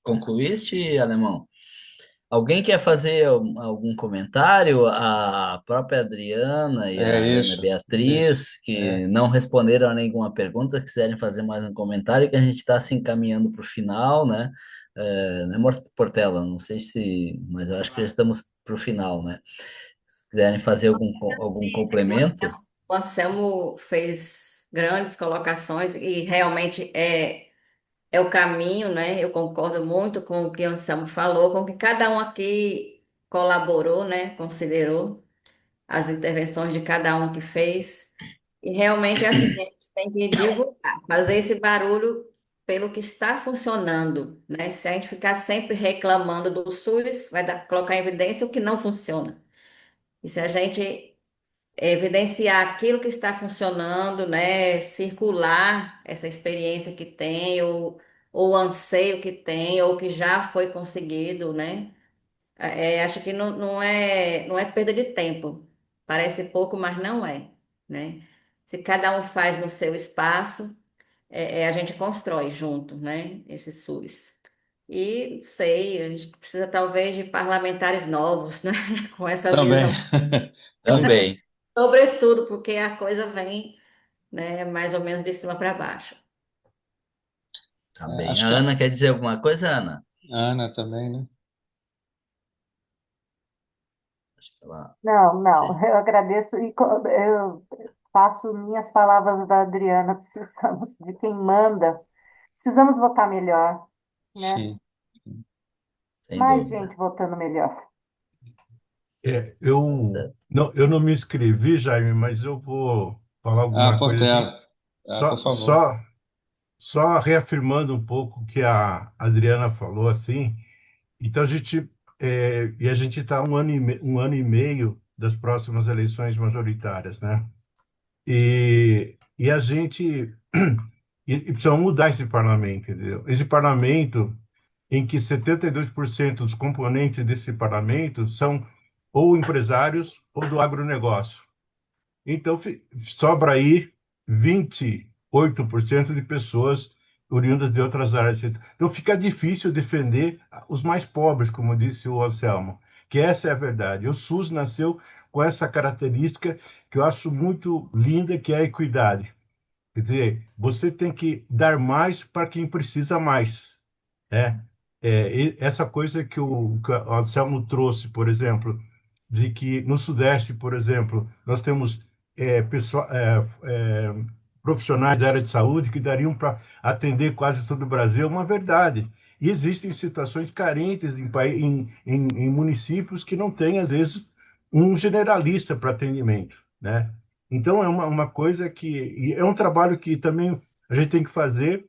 Concluíste, Alemão? Alguém quer fazer algum comentário? A própria Adriana e É a Ana isso. Beatriz, É. que não responderam a nenhuma pergunta, quiserem fazer mais um comentário, que a gente está se encaminhando para o final, né? Né, Portela? Não sei se, mas eu acho que já estamos para o final, né? Se quiserem fazer algum Sim, complemento. O Anselmo fez grandes colocações e realmente é o caminho, né? Eu concordo muito com o que o Anselmo falou, com o que cada um aqui colaborou, né? Considerou as intervenções de cada um que fez. E realmente é assim, a gente tem que divulgar, fazer esse barulho pelo que está funcionando, né? Se a gente ficar sempre reclamando do SUS, colocar em evidência o que não funciona. E se a gente evidenciar aquilo que está funcionando, né? Circular essa experiência que tem, ou o anseio que tem, ou que já foi conseguido, né? Acho que não é perda de tempo. Parece pouco, mas não é, né? Se cada um faz no seu espaço, a gente constrói junto, né? Esse SUS. E sei, a gente precisa talvez de parlamentares novos, né? Com essa Também. visão, Também. sobretudo porque a coisa vem, né, mais ou menos de cima para baixo. Tá bem. Acho A que Ana quer dizer alguma coisa, Ana? a Ana também, né? Acho que ela. Não, não, Vocês- eu agradeço e eu faço minhas palavras da Adriana, precisamos de quem manda, precisamos votar melhor, né? Sim. Sem Mais dúvida. gente votando melhor. Tá Eu certo. eu não me inscrevi, Jaime, mas eu vou falar Ah, alguma coisa assim, Portela. Ah, por só, favor. só, só reafirmando um pouco o que a Adriana falou, assim. Então a gente está um ano e meio das próximas eleições majoritárias, né? E a gente e precisa mudar esse parlamento, entendeu? Esse parlamento em que 72% dos componentes desse parlamento são ou empresários ou do agronegócio. Então, sobra aí 28% de pessoas oriundas de outras áreas. Então, fica difícil defender os mais pobres, como disse o Anselmo, que essa é a verdade. O SUS nasceu com essa característica que eu acho muito linda, que é a equidade. Quer dizer, você tem que dar mais para quem precisa mais. É, e essa coisa que o Anselmo trouxe, por exemplo, de que no Sudeste, por exemplo, nós temos profissionais da área de saúde que dariam para atender quase todo o Brasil, é uma verdade. E existem situações carentes em municípios que não têm, às vezes, um generalista para atendimento, né? Então, é uma coisa e é um trabalho que também a gente tem que fazer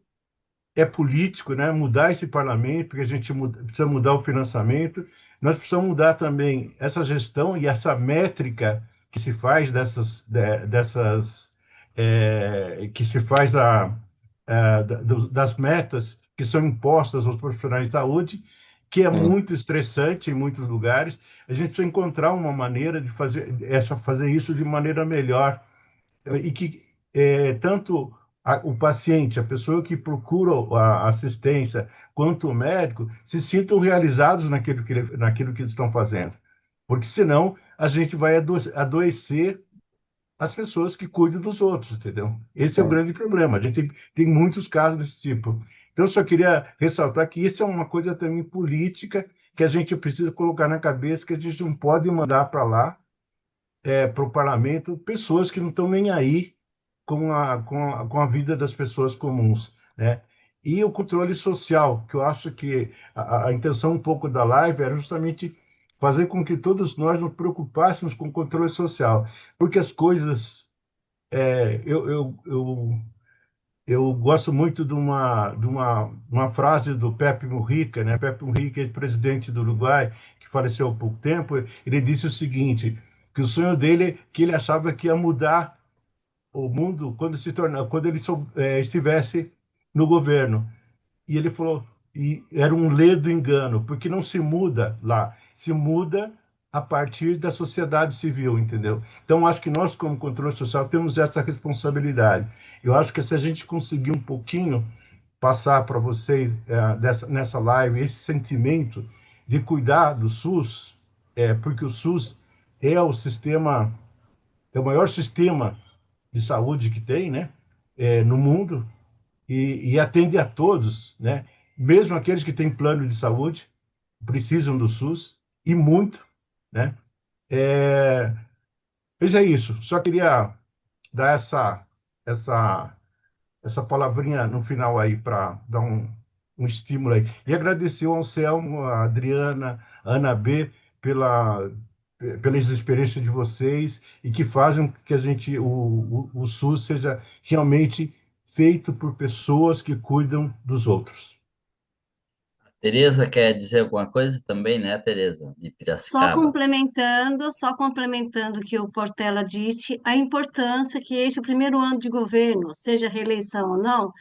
político, né? Mudar esse parlamento, porque a gente precisa mudar o financiamento. Nós precisamos mudar também essa gestão e essa métrica que se faz que se faz das metas que são impostas aos profissionais de saúde, que é Sim. muito estressante em muitos lugares. A gente precisa encontrar uma maneira de fazer isso de maneira melhor e que tanto o paciente, a pessoa que procura a assistência, quanto o médico, se sintam realizados naquilo que eles estão fazendo. Porque senão a gente vai adoecer as pessoas que cuidam dos outros, entendeu? Esse é o É. grande problema. A gente tem muitos casos desse tipo. Então, eu só queria ressaltar que isso é uma coisa também política que a gente precisa colocar na cabeça, que a gente não pode mandar para lá, para o parlamento, pessoas que não estão nem aí com a vida das pessoas comuns, né? E o controle social, que eu acho que a intenção um pouco da live era justamente fazer com que todos nós nos preocupássemos com o controle social, porque as coisas, eu gosto muito de uma frase do Pepe Mujica, né? Pepe Mujica, ex-presidente do Uruguai, que faleceu há pouco tempo. Ele disse o seguinte, que o sonho dele, que ele achava que ia mudar o mundo quando ele estivesse no governo. E ele falou, e era um ledo engano, porque não se muda lá, se muda a partir da sociedade civil, entendeu? Então, acho que nós, como controle social, temos essa responsabilidade. Eu acho que se a gente conseguir um pouquinho passar para vocês nessa live esse sentimento de cuidar do SUS, porque o SUS é o maior sistema de saúde que tem, né, no mundo, e atende a todos, né? Mesmo aqueles que têm plano de saúde precisam do SUS e muito, né? É, mas é isso. Só queria dar essa essa palavrinha no final aí para dar um estímulo aí. E agradecer ao Anselmo, a Adriana, a Ana B pelas experiências de vocês e que fazem que o SUS seja realmente feito por pessoas que cuidam dos outros. Tereza quer dizer alguma coisa também, né, Tereza, de Piracicaba? Só complementando o que o Portela disse, a importância que esse é o primeiro ano de governo, seja reeleição ou não,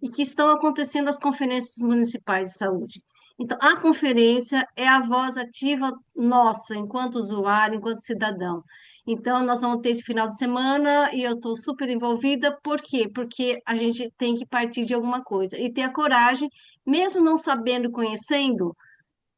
e que estão acontecendo as conferências municipais de saúde. Então, a conferência é a voz ativa nossa, enquanto usuário, enquanto cidadão. Então, nós vamos ter esse final de semana e eu estou super envolvida. Por quê? Porque a gente tem que partir de alguma coisa e ter a coragem, mesmo não sabendo, conhecendo,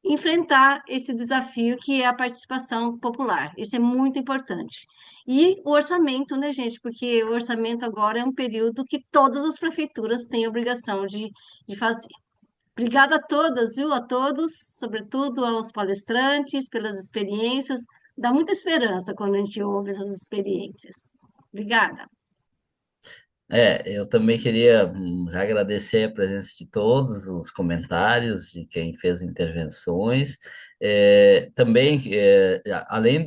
enfrentar esse desafio que é a participação popular. Isso é muito importante. E o orçamento, né, gente? Porque o orçamento agora é um período que todas as prefeituras têm a obrigação de fazer. Obrigada a todas, viu? A todos, sobretudo aos palestrantes, pelas experiências. Dá muita esperança quando a gente ouve essas experiências. Obrigada. Eu também queria agradecer a presença de todos, os comentários, de quem fez intervenções. Também, além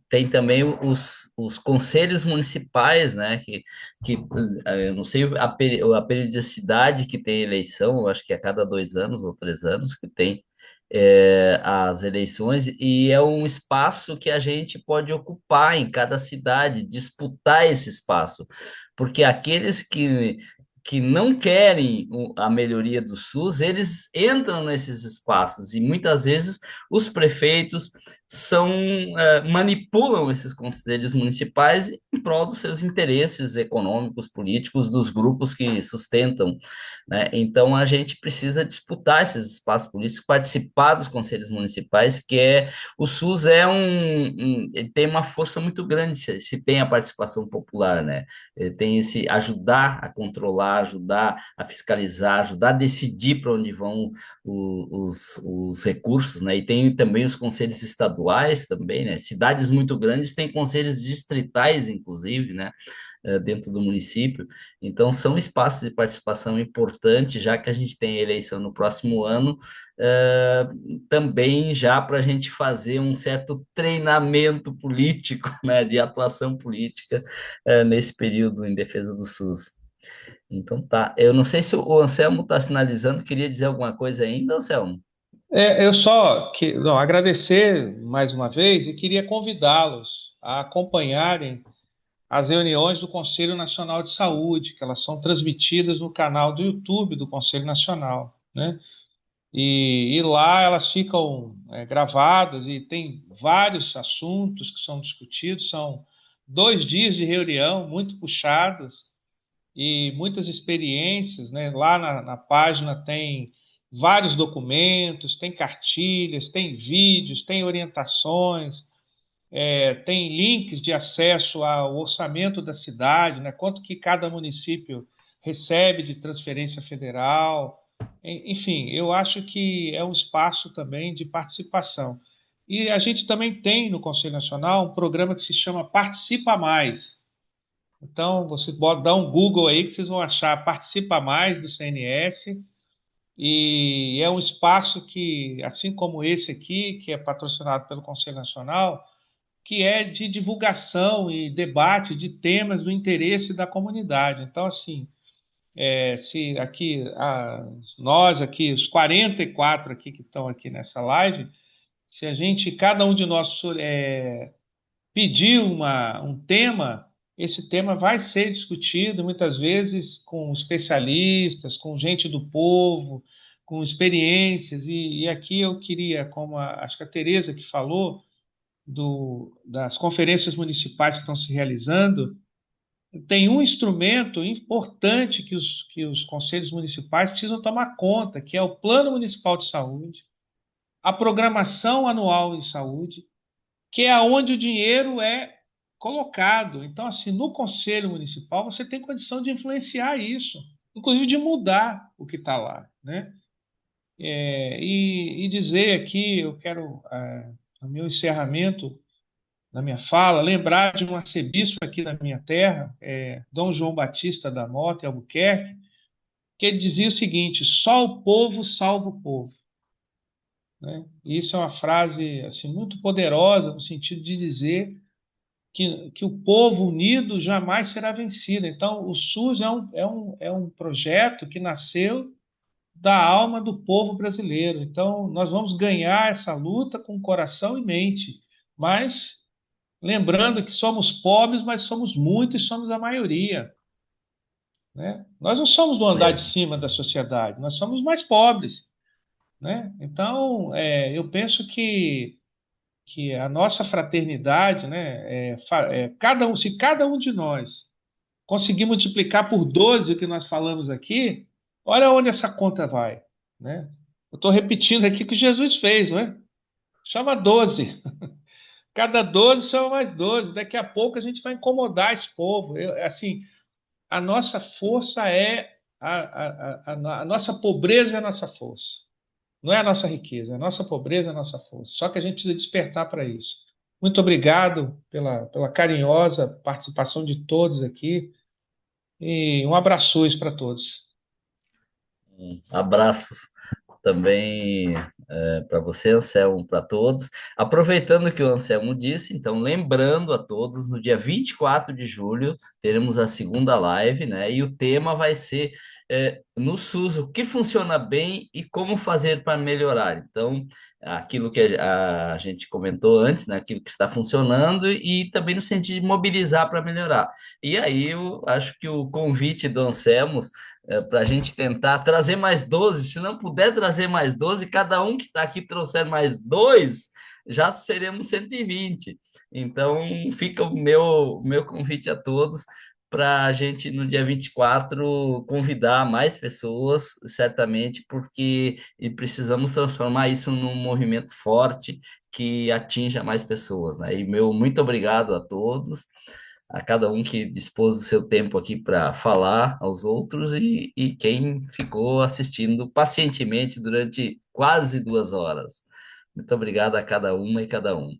tem também os conselhos municipais, né, eu não sei a periodicidade que tem eleição, eu acho que é a cada 2 anos ou 3 anos que tem as eleições, e é um espaço que a gente pode ocupar em cada cidade, disputar esse espaço porque aqueles que não querem a melhoria do SUS, eles entram nesses espaços e muitas vezes os prefeitos manipulam esses conselhos municipais em prol dos seus interesses econômicos, políticos, dos grupos que sustentam, né? Então a gente precisa disputar esses espaços políticos, participar dos conselhos municipais, o SUS ele tem uma força muito grande se tem a participação popular, né? Tem esse ajudar a controlar, ajudar a fiscalizar, ajudar a decidir para onde vão os recursos, né? E tem também os conselhos estaduais também, né? Cidades muito grandes têm conselhos distritais, inclusive, né? Dentro do município. Então, são espaços de participação importantes, já que a gente tem eleição no próximo ano, eh, também já para a gente fazer um certo treinamento político, né? De atuação política nesse período em defesa do SUS. Então tá. Eu não sei se o Anselmo está sinalizando, queria dizer alguma coisa ainda, Anselmo? Eu só não, agradecer mais uma vez e queria convidá-los a acompanharem as reuniões do Conselho Nacional de Saúde, que elas são transmitidas no canal do YouTube do Conselho Nacional, né? E lá elas ficam gravadas e tem vários assuntos que são discutidos, são 2 dias de reunião muito puxados e muitas experiências, né? Lá na página tem vários documentos, tem cartilhas, tem vídeos, tem orientações, tem links de acesso ao orçamento da cidade, né? Quanto que cada município recebe de transferência federal. Enfim, eu acho que é um espaço também de participação. E a gente também tem no Conselho Nacional um programa que se chama Participa Mais. Então, você pode dar um Google aí que vocês vão achar Participa Mais do CNS. E é um espaço que, assim como esse aqui, que é patrocinado pelo Conselho Nacional, que é de divulgação e debate de temas do interesse da comunidade. Então, assim, se aqui, nós aqui, os 44 aqui que estão aqui nessa live, se a gente, cada um de nós pedir um tema, esse tema vai ser discutido muitas vezes com especialistas, com gente do povo, com experiências, e aqui eu queria, como acho que a Tereza que falou, das conferências municipais que estão se realizando, tem um instrumento importante que os conselhos municipais precisam tomar conta, que é o Plano Municipal de Saúde, a programação anual em saúde, que é onde o dinheiro é colocado. Então, assim, no Conselho Municipal, você tem condição de influenciar isso, inclusive de mudar o que está lá, né? E dizer aqui, eu quero, no meu encerramento, na minha fala, lembrar de um arcebispo aqui da minha terra, Dom João Batista da Mota, em Albuquerque, que ele dizia o seguinte: só o povo salva o povo. Né? E isso é uma frase assim, muito poderosa, no sentido de dizer que o povo unido jamais será vencido. Então, o SUS é um projeto que nasceu da alma do povo brasileiro. Então, nós vamos ganhar essa luta com coração e mente, mas lembrando que somos pobres, mas somos muitos e somos a maioria. Né? Nós não somos do andar de cima da sociedade, nós somos mais pobres. Né? Então, eu penso que a nossa fraternidade, né, se cada um de nós conseguir multiplicar por 12 o que nós falamos aqui, olha onde essa conta vai. Né? Eu estou repetindo aqui o que Jesus fez, não é? Chama 12. Cada 12 chama mais 12. Daqui a pouco a gente vai incomodar esse povo. Assim, a nossa força a nossa pobreza é a nossa força. Não é a nossa riqueza, a nossa pobreza é a nossa força. Só que a gente precisa despertar para isso. Muito obrigado pela carinhosa participação de todos aqui e um abraço para todos. Abraços também para você, Anselmo, para todos. Aproveitando o que o Anselmo disse, então, lembrando a todos, no dia 24 de julho, teremos a segunda live, né? E o tema vai ser no SUS, o que funciona bem e como fazer para melhorar. Então, aquilo que a gente comentou antes, né? Aquilo que está funcionando e também no sentido de mobilizar para melhorar. E aí eu acho que o convite do Anselmo para a gente tentar trazer mais 12. Se não puder trazer mais 12, cada um que está aqui trouxer mais dois, já seremos 120. Então, fica o meu convite a todos para a gente, no dia 24 convidar mais pessoas, certamente, porque precisamos transformar isso num movimento forte que atinja mais pessoas, né? E meu muito obrigado a todos, a cada um que dispôs do seu tempo aqui para falar aos outros e quem ficou assistindo pacientemente durante quase 2 horas. Muito obrigado a cada uma e cada um.